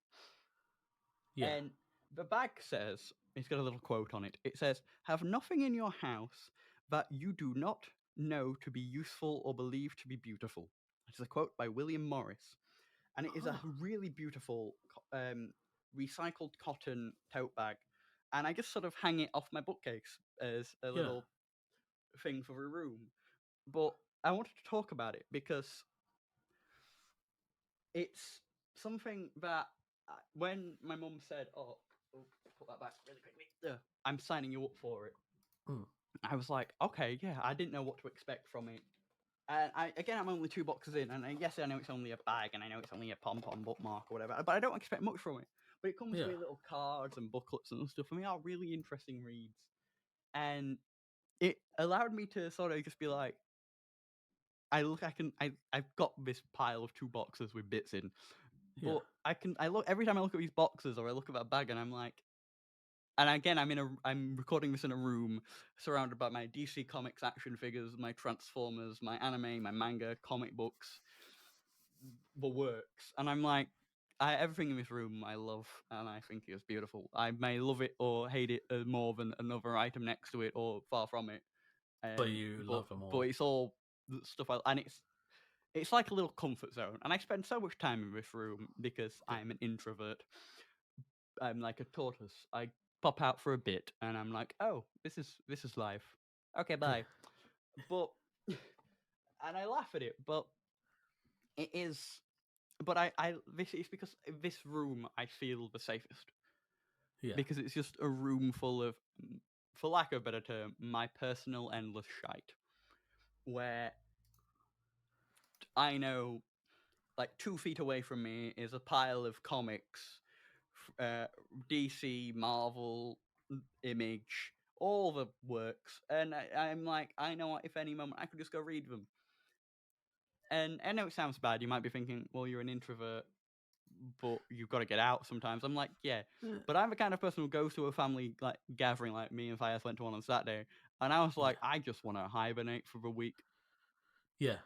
Yeah. And the bag says, it's got a little quote on it. It says, "Have nothing in your house that you do not know to be useful or believe to be beautiful." It's a quote by William Morris. And it is a really beautiful recycled cotton tote bag. And I just sort of hang it off my bookcase as a little thing for a room. But I wanted to talk about it because it's something that when my mum said, "Oh, put that back really quickly. I'm signing you up for it." Mm. I was like, "Okay, yeah." I didn't know what to expect from it. And I'm only 2 boxes in, and yes, I know it's only a bag, and I know it's only a pom-pom bookmark or whatever, but I don't expect much from it. But it comes with little cards and booklets and stuff, and they are really interesting reads. And it allowed me to sort of just be like, I've got this pile of 2 boxes with bits in, but I look every time I look at these boxes or I look at that bag, and I'm like, and again, I'm recording this in a room surrounded by my DC Comics action figures, my Transformers, my anime, my manga, comic books, the works, and I'm like, everything in this room I love, and I think it's beautiful. I may love it or hate it more than another item next to it, or far from it. But you love them all. But it's all stuff, and it's like a little comfort zone. And I spend so much time in this room because I'm an introvert. I'm like a tortoise. I pop out for a bit, and I'm like, oh, this is life. Okay, bye. But and I laugh at it, but it is. But this is because this room I feel the safest. Yeah. Because it's just a room full of, for lack of a better term, my personal endless shite. Where I know, like 2 feet away from me is a pile of comics, DC, Marvel, Image, all the works, and I'm like, I know what, if any moment I could just go read them. And I know it sounds bad. You might be thinking, well, you're an introvert, but you've got to get out sometimes. I'm like, yeah, but I'm the kind of person who goes to a family like gathering, like me and Faiyaz went to one on Saturday, and I was like, I just want to hibernate for the week. Yeah.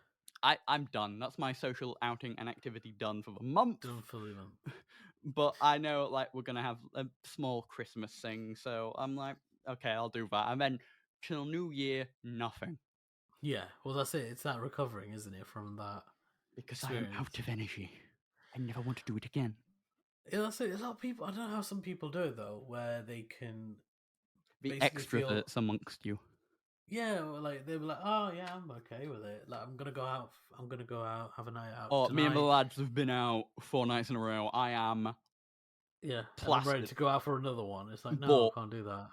I'm done. That's my social outing and activity done for the month. Done for the month. But I know, like, we're gonna have a small Christmas thing, so I'm like, okay, I'll do that. And then till New Year, nothing. Yeah, well, that's it. It's that recovering, isn't it, from that? Because I am out of energy. I never want to do it again. Yeah, that's it. A lot of people, I don't know how some people do it, though, where they can... The extroverts amongst you. Yeah, like, they'll be like, oh, yeah, I'm okay with it. Like, I'm going to go out, have a night out Oh, tonight. me and the lads have been out 4 nights in a row. I am... Yeah, and I'm ready to go out for another one. It's like, no, I can't do that.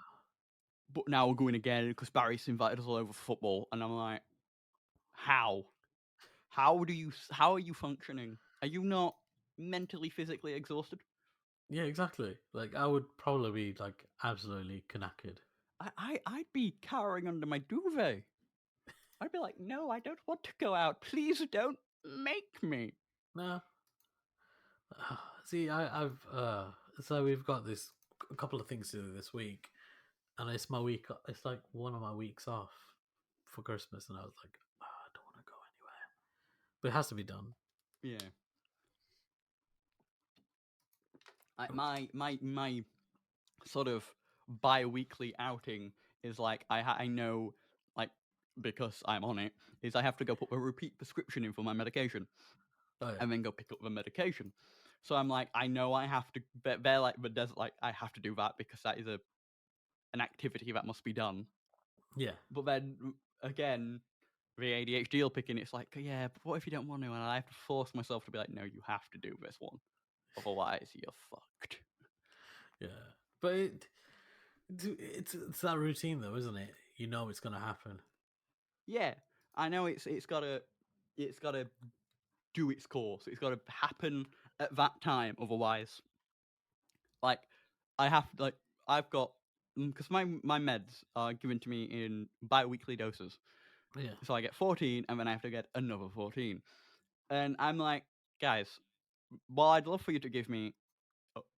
But now we're going again because Barry's invited us all over for football, and I'm like, how? How are you functioning? Are you not mentally, physically exhausted? Yeah, exactly. Like, I would probably be, like, absolutely knackered. I'd be cowering under my duvet. I'd be like, no, I don't want to go out. Please don't make me. No. See, I've so we've got a couple of things to do this week, and it's my week. It's like one of my weeks off for Christmas, and I was like, I don't want to go anywhere, but it has to be done. Yeah. My sort of bi-weekly outing is like I know, like, because I'm on it, is I have to go put a repeat prescription in for my medication, and then go pick up the medication. So I'm like, I know I have to. They're like, but there's like, I have to do that because that is an activity that must be done. Yeah. But then again, the ADHD will pick in. It's like, yeah, but what if you don't want to? And I have to force myself to be like, no, you have to do this one, otherwise you're fucked. Yeah, but it's that routine though, isn't it? You know it's gonna happen. Yeah, I know it's gotta do its course. It's gotta happen at that time. Otherwise, like, I've got, because my meds are given to me in bi-weekly doses. Yeah. So I get 14, and then I have to get another 14. And I'm like, guys, while I'd love for you to give me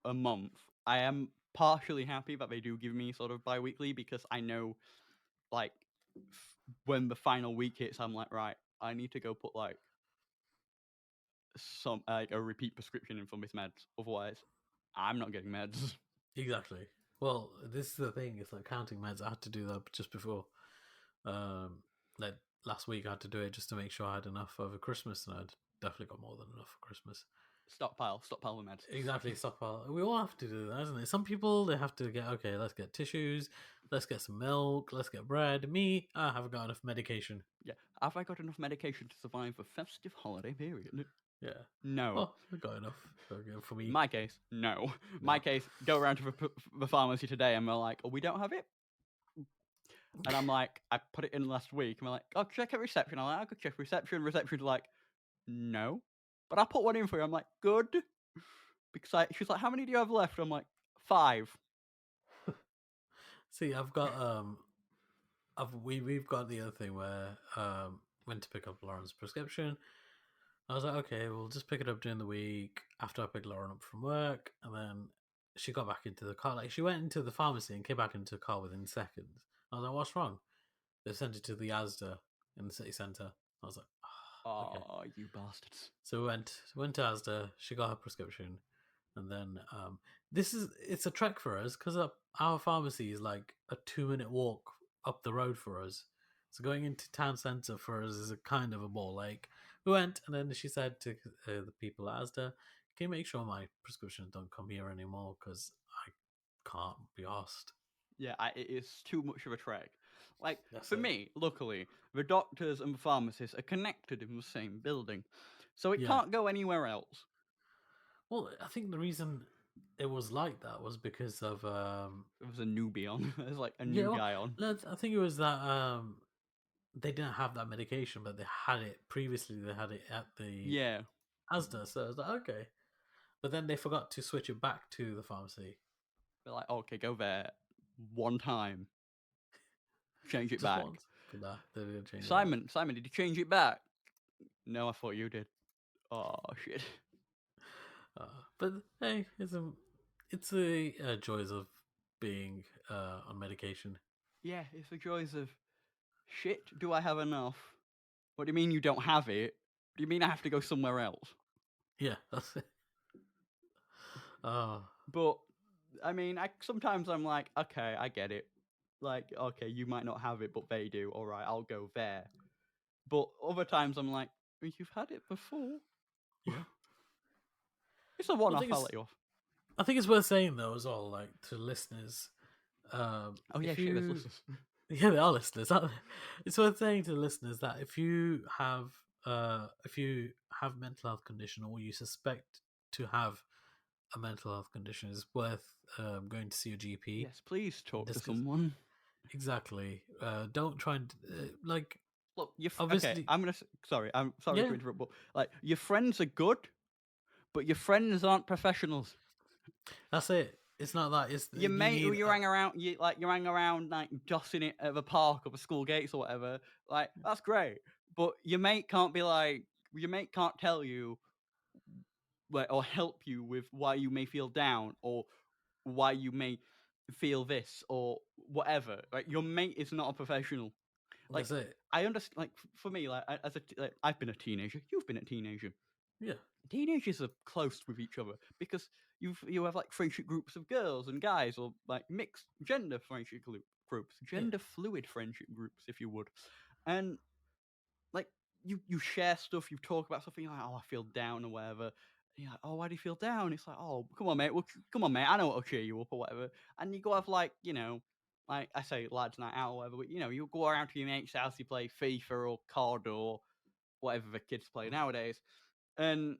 a month, I am partially happy that they do give me sort of bi-weekly, because I know, like, when the final week hits, I'm like, right, I need to go put like some like a repeat prescription in for Miss Meds. Otherwise, I'm not getting meds. Exactly. Well, this is the thing. It's like counting meds. I had to do that just before. Like last week, I had to do it just to make sure I had enough over Christmas, and I'd definitely got more than enough for Christmas. Stockpile with meds. Exactly, stockpile. We all have to do that, isn't it? Some people they have to get okay. Let's get tissues. Let's get some milk. Let's get bread. Me, I haven't got enough medication. Yeah. Have I got enough medication to survive a festive holiday period? Yeah. No. Well, I got enough for me. In my case, no. My case, go around to the pharmacy today and they're like, oh, we don't have it. And I'm like, I put it in last week and we're like, oh, check at reception. I'm like, I'll go check reception. Reception's like, no. But I put one in for you. I'm like, good. Because she's like, how many do you have left? I'm like, 5. See, I've got we've got the other thing where went to pick up Lauren's prescription. I was like, okay, we'll just pick it up during the week after I picked Lauren up from work, and then she got back into the car. Like she went into the pharmacy and came back into the car within seconds. I was like, what's wrong? They sent it to the Asda in the city centre. I was like, oh, okay. You bastards. So we went to Asda. She got her prescription, and then it's a trek for us because our pharmacy is like a 2-minute walk up the road for us. So going into town centre for us is a kind of a ball. Like we went, and then she said to the people at Asda, "Can you make sure my prescriptions don't come here anymore because I can't be asked." Yeah, it is too much of a trek. Like, That's for it. me, luckily, the doctors and the pharmacists are connected in the same building. So it Yeah. can't go anywhere else. Well, I think the reason it was like that was because of There was a newbie on. There's like a new guy on. I think it was that they didn't have that medication, but they had it previously. They had it at the Asda, so I was like, okay. But then they forgot to switch it back to the pharmacy. They're like, okay, go there one time. Change it Just back. once. Nah, they didn't change it Simon, did you change it back? No, I thought you did. Oh, shit. But hey, it's the joys of being on medication. Yeah, it's the joys of shit. Do I have enough? What do you mean you don't have it? What do you mean I have to go somewhere else? Yeah, that's it. But I mean, sometimes I'm like, okay, I get it. Like, okay, you might not have it, but they do. All right, I'll go there. But other times I'm like, you've had it before. Yeah. It's a one-off. I'll let you off. I think it's worth saying though, as well, like to listeners. Oh yeah, shit, there's listeners. Yeah, there are listeners. It's worth saying to the listeners that if you have mental health condition or you suspect to have a mental health condition, it's worth going to see your GP. Yes, please talk to someone. Exactly. Don't try and like. Look, obviously. Okay, I'm sorry to interrupt, but like your friends are good, but your friends aren't professionals. That's it. It's not that. It's your mate who you hang around. You hang around like dossing it at the park or the school gates or whatever. Like that's great, but your mate can't be like. Your mate can't tell you, or help you with why you may feel down or why you may feel this or whatever. Like your mate is not a professional. Like that's it. I understand. Like for me, like I've been a teenager. You've been a teenager. Yeah. Teenagers are close with each other because you have like friendship groups of girls and guys or like mixed gender friendship groups, gender fluid friendship groups, if you would, and like you share stuff, you talk about stuff, and you're like, oh, I feel down or whatever. And you're like, oh, why do you feel down? It's like, oh, come on, mate. Well, come on, mate. I know what'll cheer you up or whatever. And you go have like, like I say, lads' night out or whatever. But you go around to your mate's house, you play FIFA or COD or whatever the kids play nowadays, and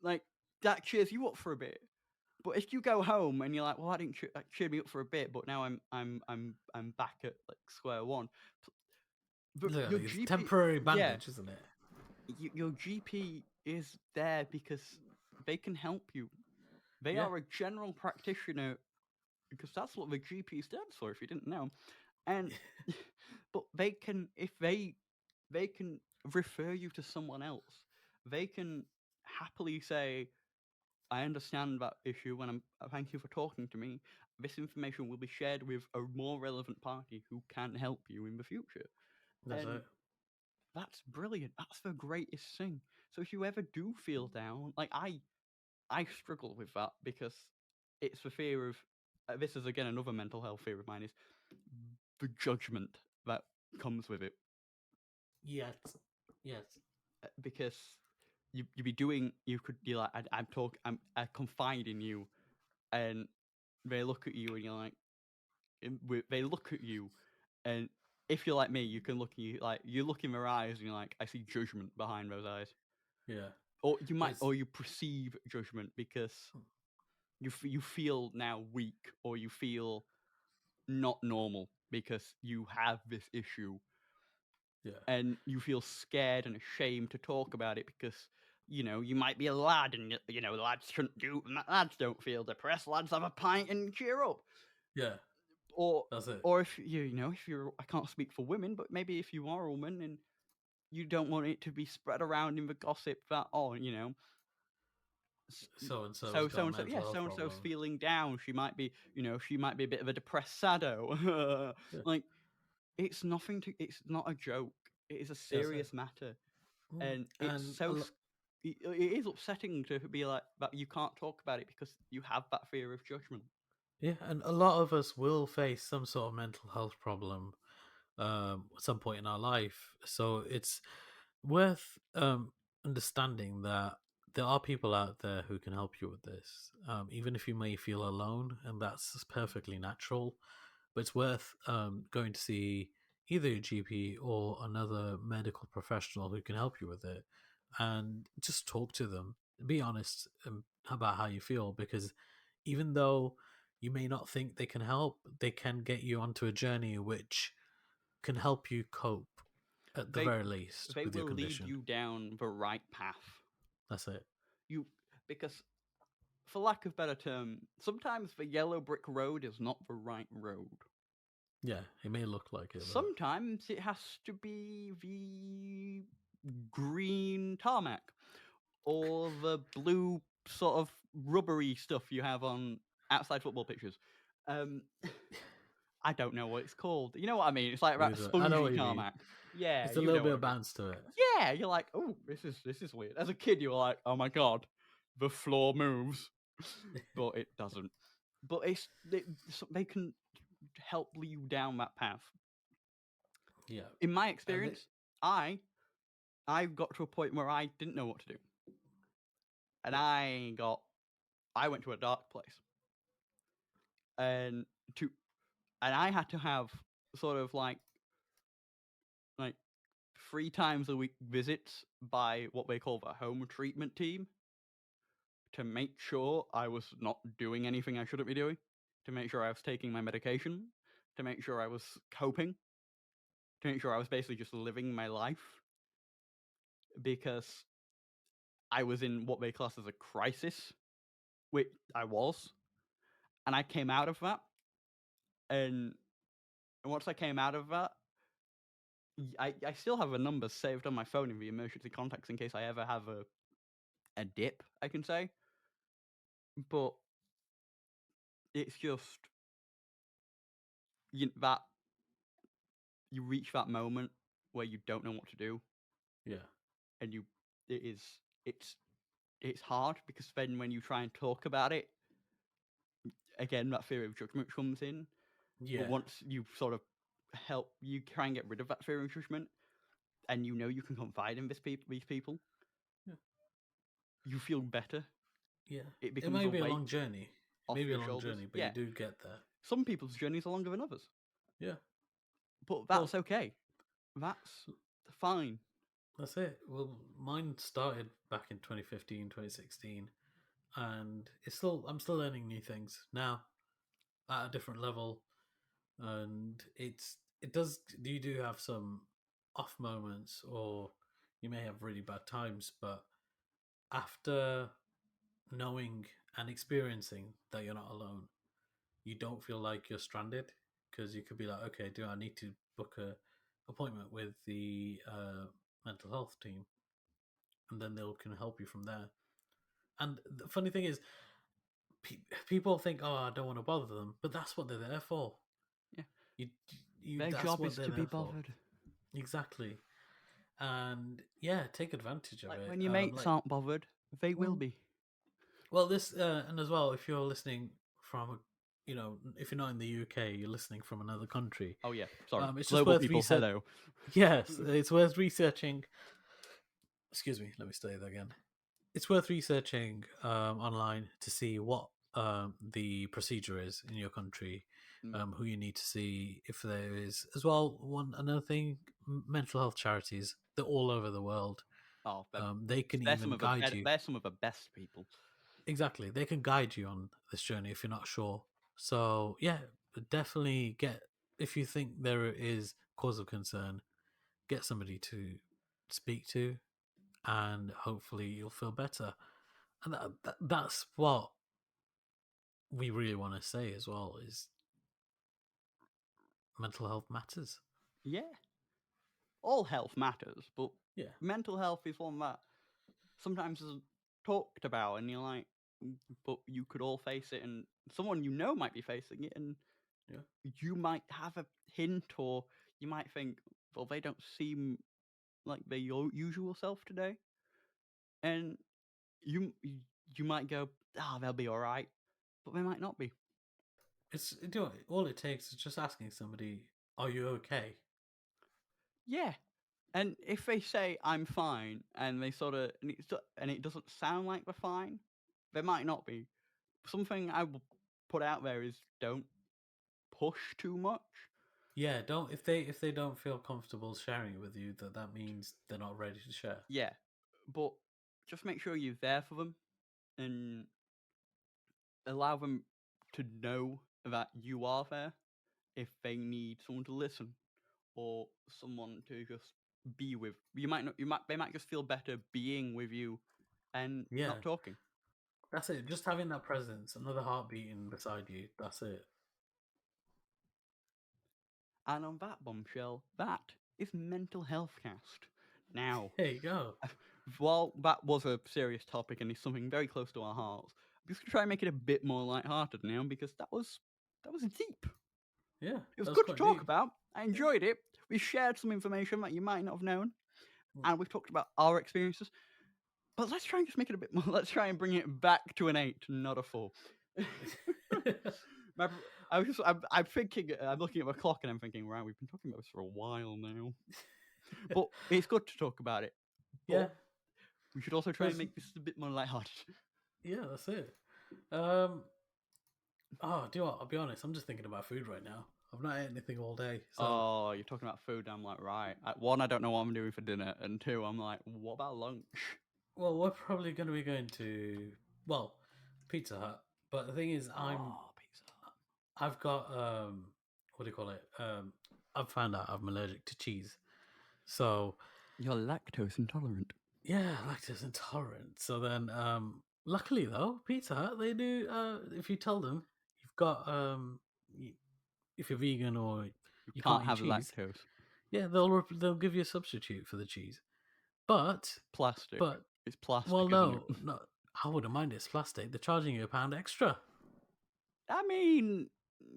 like that cheers you up for a bit. But if you go home and you're like, well, I didn't cheer me up for a bit, but now I'm back at like square one. Your GP, temporary bandage, isn't it? Your GP is there because they can help you. They are a general practitioner because that's what the GP stands for. If you didn't know, and but they can can refer you to someone else. They can happily say, I understand that issue and thank you for talking to me. This information will be shared with a more relevant party who can help you in the future. That's it. that's brilliant. That's the greatest thing. So if you ever do feel down, like I struggle with that because it's the fear of this is again another mental health fear of mine is the judgment that comes with it. Yes. Because you could be like I confide in you, and they look at you and you're like they look at you, and if you're like me, you can look at you like you look in their eyes and you're like I see judgment behind those eyes. Yeah. Or you might, It's- or you perceive judgment because you feel now weak, or you feel not normal because you have this issue, Yeah. and you feel scared and ashamed to talk about it because you might be a lad, and lads don't feel depressed. Lads have a pint and cheer up. Yeah. Or That's it. or if if you're, I can't speak for women, but maybe if you are a woman and you don't want it to be spread around in the gossip that So and so got a and so, mental yeah, health so and so's problem. feeling down. She might be a bit of a depressed saddo. Yeah. Like it's not a joke. It is a serious matter, and it's it is upsetting to be like that. You can't talk about it because you have that fear of judgment. Yeah, and a lot of us will face some sort of mental health problem at some point in our life. So it's worth understanding that there are people out there who can help you with this, even if you may feel alone, and that's perfectly natural. But it's worth going to see either your GP or another medical professional who can help you with it, and just talk to them. Be honest about how you feel, because even though you may not think they can help, they can get you onto a journey which can help you cope at the They very least they with your will lead condition. you down the right path. That's it. Because for lack of better term, sometimes the yellow brick road is not the right road. Yeah, it may look like it. But... Sometimes it has to be the green tarmac or the blue sort of rubbery stuff you have on outside football pitches. I don't know what it's called. You know what I mean? It's like that I know spongy what you mean. tarmac. Yeah, It's a you little know bit what of I mean. bounce to it. Yeah, you're like, oh, this is weird. As a kid, you were like, oh my god, the floor moves, but it doesn't. But they can help you down that path. Yeah. In my experience, I got to a point where I didn't know what to do, and I went to a dark place, and I had to have sort of like 3 times a week visits by what they call the home treatment team to make sure I was not doing anything I shouldn't be doing, to make sure I was taking my medication, to make sure I was coping, to make sure I was basically just living my life, because I was in what they class as a crisis, which I was, and I came out of that, and once I came out of that, I still have a number saved on my phone in the emergency contacts in case I ever have a dip, I can say. But it's just that you reach that moment where you don't know what to do. Yeah. And it's hard because then when you try and talk about it, again, that fear of judgment comes in. Yeah. But once you sort of you try and get rid of that fear of judgment, and you can confide in these people, yeah. you feel better. Yeah. It It may becomes be a a weight long journey. off Maybe a your long shoulders. journey, but Yeah. you do get there. Some people's journeys are longer than others. Yeah. But that's okay. That's fine. That's it. Well, mine started back in 2015, 2016, and I'm still learning new things now at a different level, and you do have some off moments, or you may have really bad times, but after knowing and experiencing that you're not alone, you don't feel like you're stranded, because you could be like, okay, do I need to book a appointment with the mental health team, and then they can help you from there. And the funny thing is, people think, oh, I don't want to bother them, but that's what they're there for. Yeah, Their job is to be bothered. Exactly. and yeah, take advantage of Like it. when your mates aren't bothered, they will be. Well, this and as well, if you're listening from, if you're not in the UK, you're listening from another country. Oh yeah, sorry. It's just Global worth people, hello. Yes, it's worth researching. Excuse me, let me say that again. It's worth researching online to see what the procedure is in your country, who you need to see, if there is as well. Another thing, mental health charities, they're all over the world. Oh, they can even guide you. They're some of the best people. Exactly, they can guide you on this journey if you're not sure. So yeah, definitely if you think there is cause of concern, get somebody to speak to, and hopefully you'll feel better. And that's what we really want to say as well, is mental health matters. Yeah. All health matters, but Yeah. mental health is one that sometimes isn't talked about, and you're like, but you could all face it, and someone you know might be facing it, and you might have a hint, or you might think, well, they don't seem like their usual self today, and you might go, they'll be all right, but they might not be. It's all it takes is just asking somebody, "Are you okay?" Yeah, and if they say I'm fine, and they sort of and it doesn't sound like they're fine, they might not be. Something I will put out there is don't push too much. Yeah, don't if they don't feel comfortable sharing it with you, that means they're not ready to share. Yeah, but just make sure you're there for them and allow them to know that you are there if they need someone to listen or someone to just be with. They might just feel better being with you and not talking. That's it. Just having that presence, another heart beating beside you. That's it. And on that bombshell, that is Mental Health Cast. Now, there you go. While that was a serious topic and is something very close to our hearts, I'm just gonna try and make it a bit more lighthearted now because that was deep. Yeah, it was good to talk about. I enjoyed it. We shared some information that you might not have known, and we've talked about our experiences. But let's try and just make it a bit more. Let's try and bring it back to an 8, not a 4. I'm thinking. I'm looking at my clock and I'm thinking, right, we've been talking about this for a while now, but it's good to talk about it. Yeah. We should also try and make this a bit more lighthearted. Yeah, that's it. Do you know what? I'll be honest. I'm just thinking about food right now. I've not ate anything all day. So... Oh, you're talking about food. I'm like, right. One, I don't know what I'm doing for dinner, and two, I'm like, what about lunch? Well, we're probably going to be going to Pizza Hut. But the thing is, Pizza Hut. I've got what do you call it? I've found out I'm allergic to cheese. So you're lactose intolerant. Yeah, lactose intolerant. So then, luckily though, Pizza Hut, they do. If you tell them you've got if you're vegan or you can't have eat cheese, lactose. Yeah, they'll give you a substitute for the cheese. But plastic. But it's plastic. Well, no, I wouldn't mind. It's plastic. They're charging you £1 extra. I mean,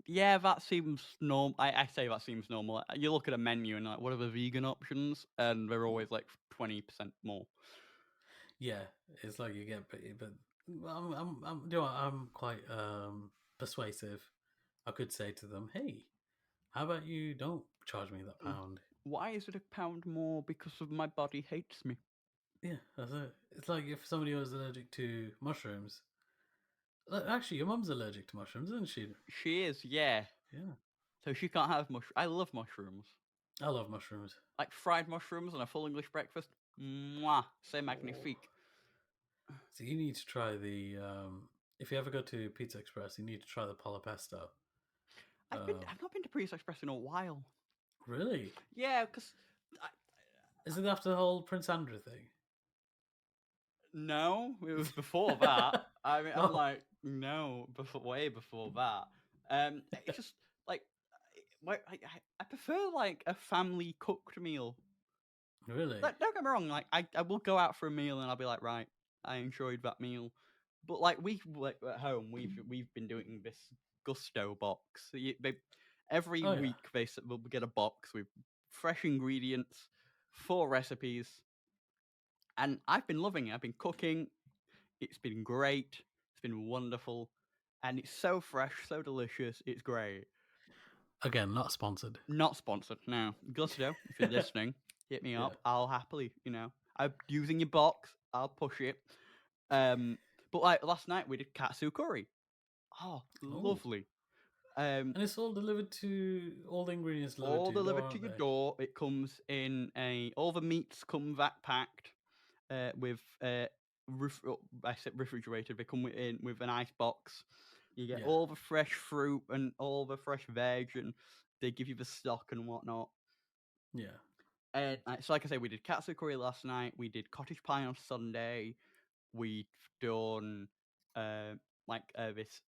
yeah, that seems normal. I say that seems normal. You look at a menu and like, what are the vegan options? And they're always like 20% more. Yeah, it's like you get, but I'm quite persuasive. I could say to them, "Hey, how about you don't charge me that £1? Why is it £1 more? Because of my body hates me. Yeah, that's it. It's like if somebody was allergic to mushrooms. Actually, your mum's allergic to mushrooms, isn't she? She is, yeah. Yeah. So she can't have mushrooms. I love mushrooms. I love mushrooms. Like fried mushrooms and a full English breakfast. Mwah, c'est magnifique. So you need to try the. If you ever go to Pizza Express, you need to try the Pala Pesto. I've not been to Pizza Express in a while. Really? Yeah, because. Is it after the whole Prince Andrew thing? No, it was before that. I mean, I'm like, no, way before that. It's just like, I prefer like a family cooked meal. Really? Like, don't get me wrong. Like, I will go out for a meal and I'll be like, right, I enjoyed that meal. But like at home, we've been doing this Gusto box. Every week we'll get a box with fresh ingredients 4 recipes, and I've been loving it. I've been cooking. It's been great. It's been wonderful, and it's so fresh, so delicious. It's great. Again, not sponsored. Not sponsored. No, Gusto, if you're listening, hit me up. Yeah. I'll happily, I'm using your box. I'll push it. But like last night we did katsu curry. Oh, lovely. And it's all delivered to all the ingredients delivered all to your delivered door, to your aren't door. It comes in all the meats come vac packed with I said refrigerated. They come in with an ice box. You get Yeah. all the fresh fruit and all the fresh veg, and they give you the stock and whatnot. they? Yeah. And so, like I say, we did katsu curry last night. We did cottage pie on Sunday. We've done this.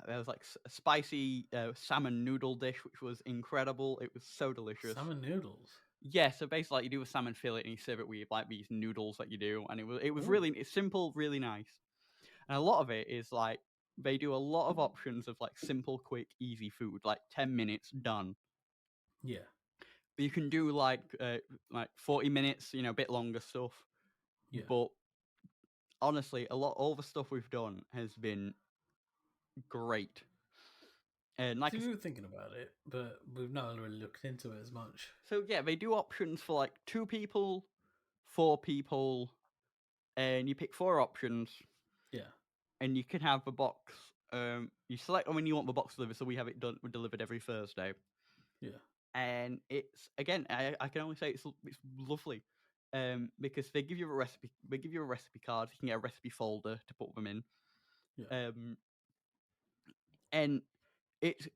There was like a spicy salmon noodle dish, which was incredible. It was so delicious. Salmon noodles. Yeah, so basically, like, you do a salmon fillet and you serve it with like these noodles that you do, and it was Ooh. really it's simple, really nice. And a lot of it is like they do a lot of options of like simple, quick, easy food, like 10 minutes done. Yeah. But you can do like 40 minutes, a bit longer stuff. Yeah. But honestly, all the stuff we've done has been great. And like we were thinking about it, but we've not really looked into it as much. So yeah, they do options for like 2 people, 4 people, and you pick 4 options. Yeah. And you can have the box. You select when you want the box delivered, so we have it delivered every Thursday. Yeah. And it's again, I can only say it's lovely, because they give you a recipe. They give you a recipe card. You can get a recipe folder to put them in. Yeah. And it's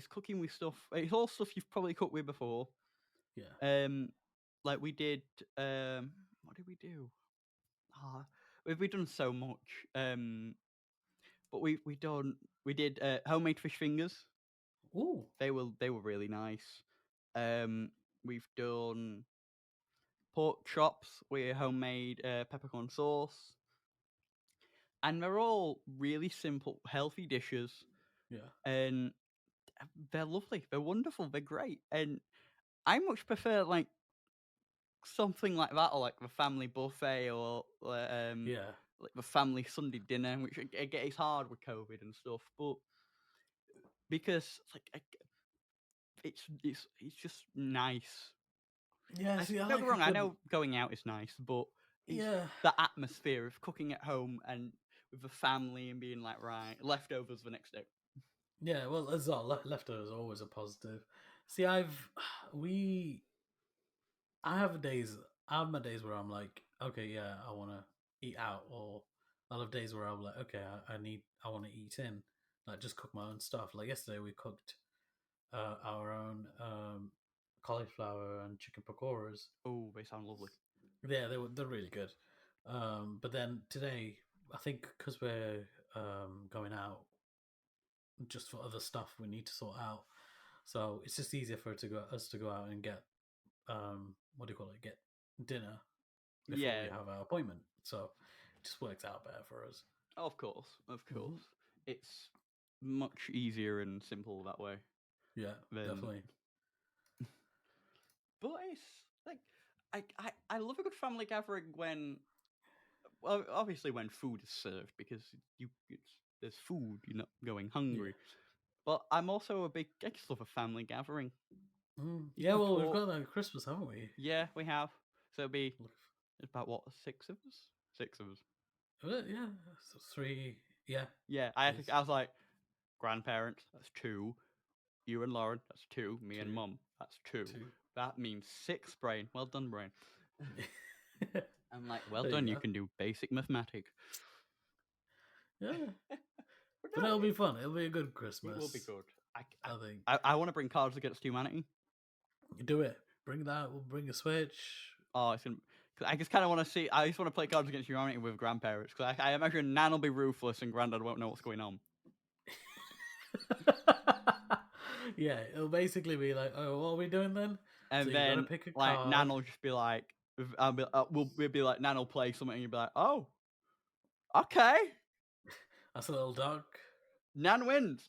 cooking with stuff. It's all stuff you've probably cooked with before. Yeah. Like we did. What did we do? We've done so much. But we did homemade fish fingers. Ooh. They were really nice. We've done pork chops with homemade peppercorn sauce. And they're all really simple, healthy dishes. Yeah. And they're lovely. They're wonderful. They're great. And I much prefer like something like that, or like the family buffet, or Yeah. like the family Sunday dinner, which it's hard with COVID and stuff, but because like it's just nice. Yeah. See, Don't get me wrong. I know going out is nice, but it's the atmosphere of cooking at home and with the family and being like, right, leftovers the next day. Yeah, well, as well, leftovers are always a positive. See, I have my days where I'm like, okay, yeah, I want to eat out, or I have days where I'm like, okay, I want to eat in, like just cook my own stuff. Like yesterday, we cooked our own cauliflower and chicken pakoras. Oh, they sound lovely. Yeah, they're really good. But then today, I think because we're going out just for other stuff we need to sort out, so it's just easier for us to go out and get get dinner before we have our appointment. So it just works out better for us. Of course. It's much easier and simple that way. Yeah, definitely. But it's like I love a good family gathering when, well, obviously when food is served, because there's food, you're not going hungry. Yeah. But I'm also I just love a family gathering. Yeah, well, we've got that at Christmas, haven't we? Yeah, we have. So it'll be about what, 6 of us? 6 of us. Yeah, so 3. Yeah. Yeah, I was like, grandparents, that's 2. You and Lauren, that's 2. Me and Mum, that's 2. That means 6, Brain. Well done, Brain. I'm like, well done. You can do basic mathematics. Yeah. But it'll be fun. It'll be a good Christmas. It will be good. I think. I want to bring Cards Against Humanity. You do it. Bring that. We'll bring a Switch. Oh, it's gonna. Cause I just kind of want to see. I just want to play Cards Against Humanity with grandparents, because I imagine Nan will be ruthless and Grandad won't know what's going on. Yeah, it'll basically be like, oh, what are we doing then? And so then, pick a card. Nan will just be like, we'll be like, Nan will play something, and you'll be like, oh, okay. That's a little dark. Nan wins.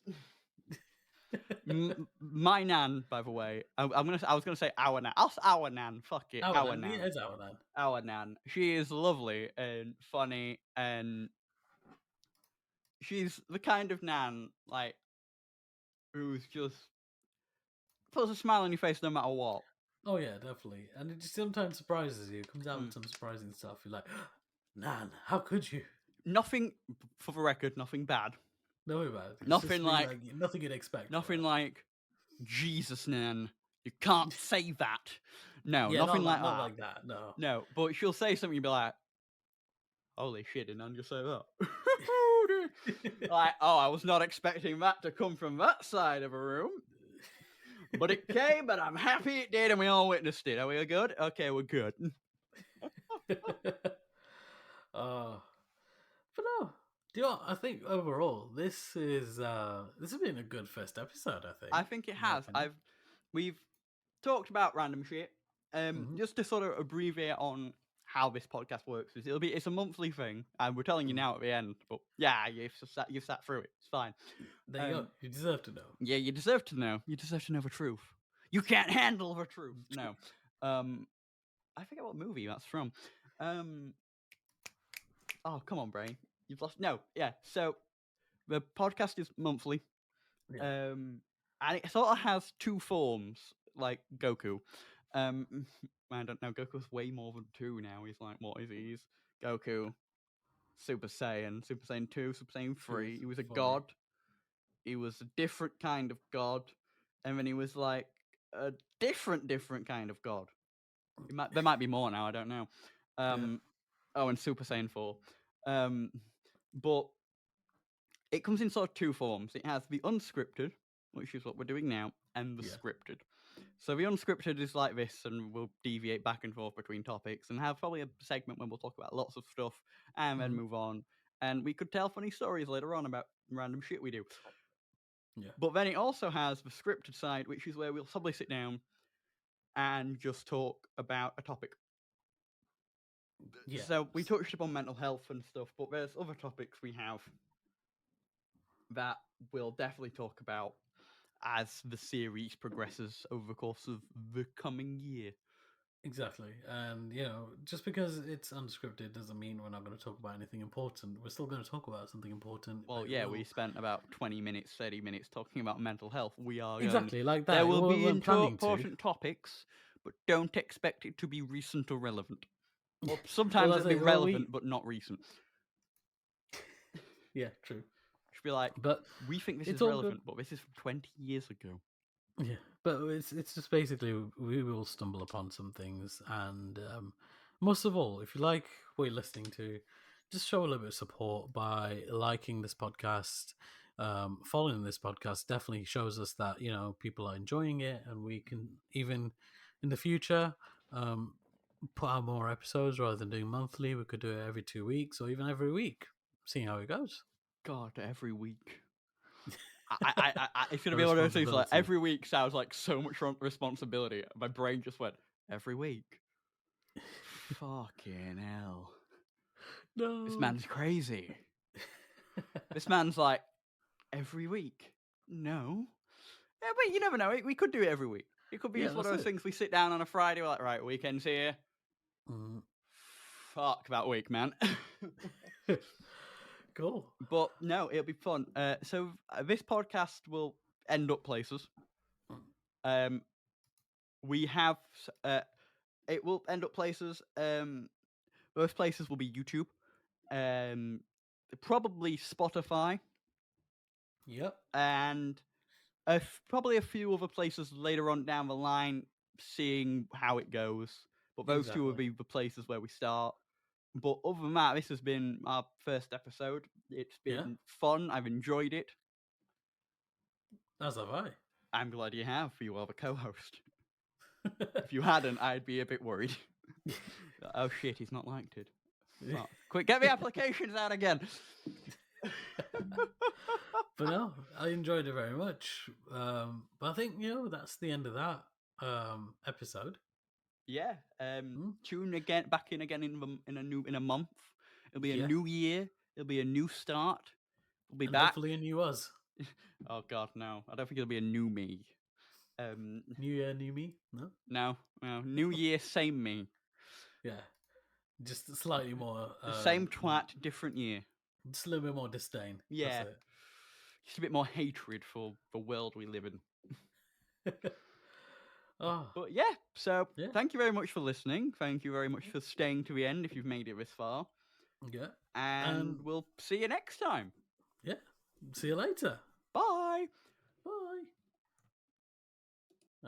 My nan, by the way, I was gonna say our nan. Our nan. Fuck it, our nan. Yeah, it's our nan. Our nan. She is lovely and funny, and she's the kind of nan like who's just puts a smile on your face no matter what. Oh yeah, definitely. And it just sometimes surprises you. It comes out with some surprising stuff. You're like, Nan, how could you? Nothing, for the record, nothing bad. Nothing bad. It's Nothing just like nothing you'd expect. Nothing like Jesus, Nan. You can't say that. No, Yeah, nothing like that. Not like that. No. No, but she'll say something. You'll be like, "Holy shit! Did Nan just say that?" Like, oh, I was not expecting that to come from that side of a room. But it came, and I'm happy it did, and we all witnessed it. Are we good? Okay, we're good. But no, do you know what? I think overall this has been a good first episode. I think it has. We've talked about random shit. Just to sort of abbreviate on how this podcast works, it's a monthly thing, and we're telling you now at the end. But yeah, you've sat through it. It's fine. There you go. You deserve to know. Yeah, you deserve to know. You deserve to know the truth. You can't handle the truth. No. I forget what movie that's from. Oh, come on, brain. You've lost. No, yeah. So the podcast is monthly. Yeah. And it sort of has two forms, like Goku. I don't know. Goku's way more than 2 now. He's like, what is he? He's Goku, Super Saiyan 2, Super Saiyan 3. He was a god. He was a different kind of god, and then he was like a different kind of god. There might be more now. I don't know. Oh, and Super Saiyan 4. But it comes in sort of 2 forms. It has the unscripted, which is what we're doing now, and the scripted. So the unscripted is like this, and we'll deviate back and forth between topics, and have probably a segment when we'll talk about lots of stuff, and then move on. And we could tell funny stories later on about random shit we do. Yeah. But then it also has the scripted side, which is where we'll probably sit down and just talk about a topic. Yeah. So we touched upon mental health and stuff, but there's other topics we have that we'll definitely talk about as the series progresses over the course of the coming year. Exactly. And, just because it's unscripted doesn't mean we're not going to talk about anything important. We're still going to talk about something important. Well, yeah, we spent about 20 minutes, 30 minutes talking about mental health. We are exactly like that. There will be important topics, but don't expect it to be recent or relevant. Well, sometimes it'll be relevant, but not recent. Yeah, true. Should be like, but we think this is relevant, but this is from 20 years ago. Yeah, but it's just basically we will stumble upon some things, and most of all, if you like what you're listening to, just show a little bit of support by liking this podcast, following this podcast. Definitely shows us that people are enjoying it, and we can even in the future put out more episodes rather than doing monthly. We could do it every 2 weeks or even every week, seeing how it goes. God, every week. It's going to be one of those things like every week sounds like so much responsibility. My brain just went, every week. Fucking hell. No. This man's crazy. This man's like, every week? No. Yeah, but you never know. We could do it every week. It could be just one of those things we sit down on a Friday, we're like, right, weekend's here. Fuck that week, man. Cool. But no, it'll be fun. So this podcast will end up places. We have it will end up places. Those places will be YouTube, probably Spotify. Yep. And probably a few other places later on down the line, seeing how it goes. But those two will be the places where we start. But other than that, this has been our first episode. It's been fun. I've enjoyed it. As have I. I'm glad you have. You are the co-host. If you hadn't, I'd be a bit worried. Oh shit, he's not liked it. Oh, quick, get the applications out again. But no, I enjoyed it very much. But I think that's the end of that episode. Yeah. Tune back in again in a month. It'll be a new year. It'll be a new start. We'll be back. Hopefully a new us. Oh God, no! I don't think it'll be a new me. New year, new me. No. No, new year, same me. Yeah. Just slightly more. Same twat, different year. Just a little bit more disdain. Yeah. That's Just a bit more hatred for the world we live in. it. Oh, But yeah, so Yeah. thank you very much for listening. Thank you very much for staying to the end if you've made it this far. yeah. And we'll see you next time. Yeah. See you later.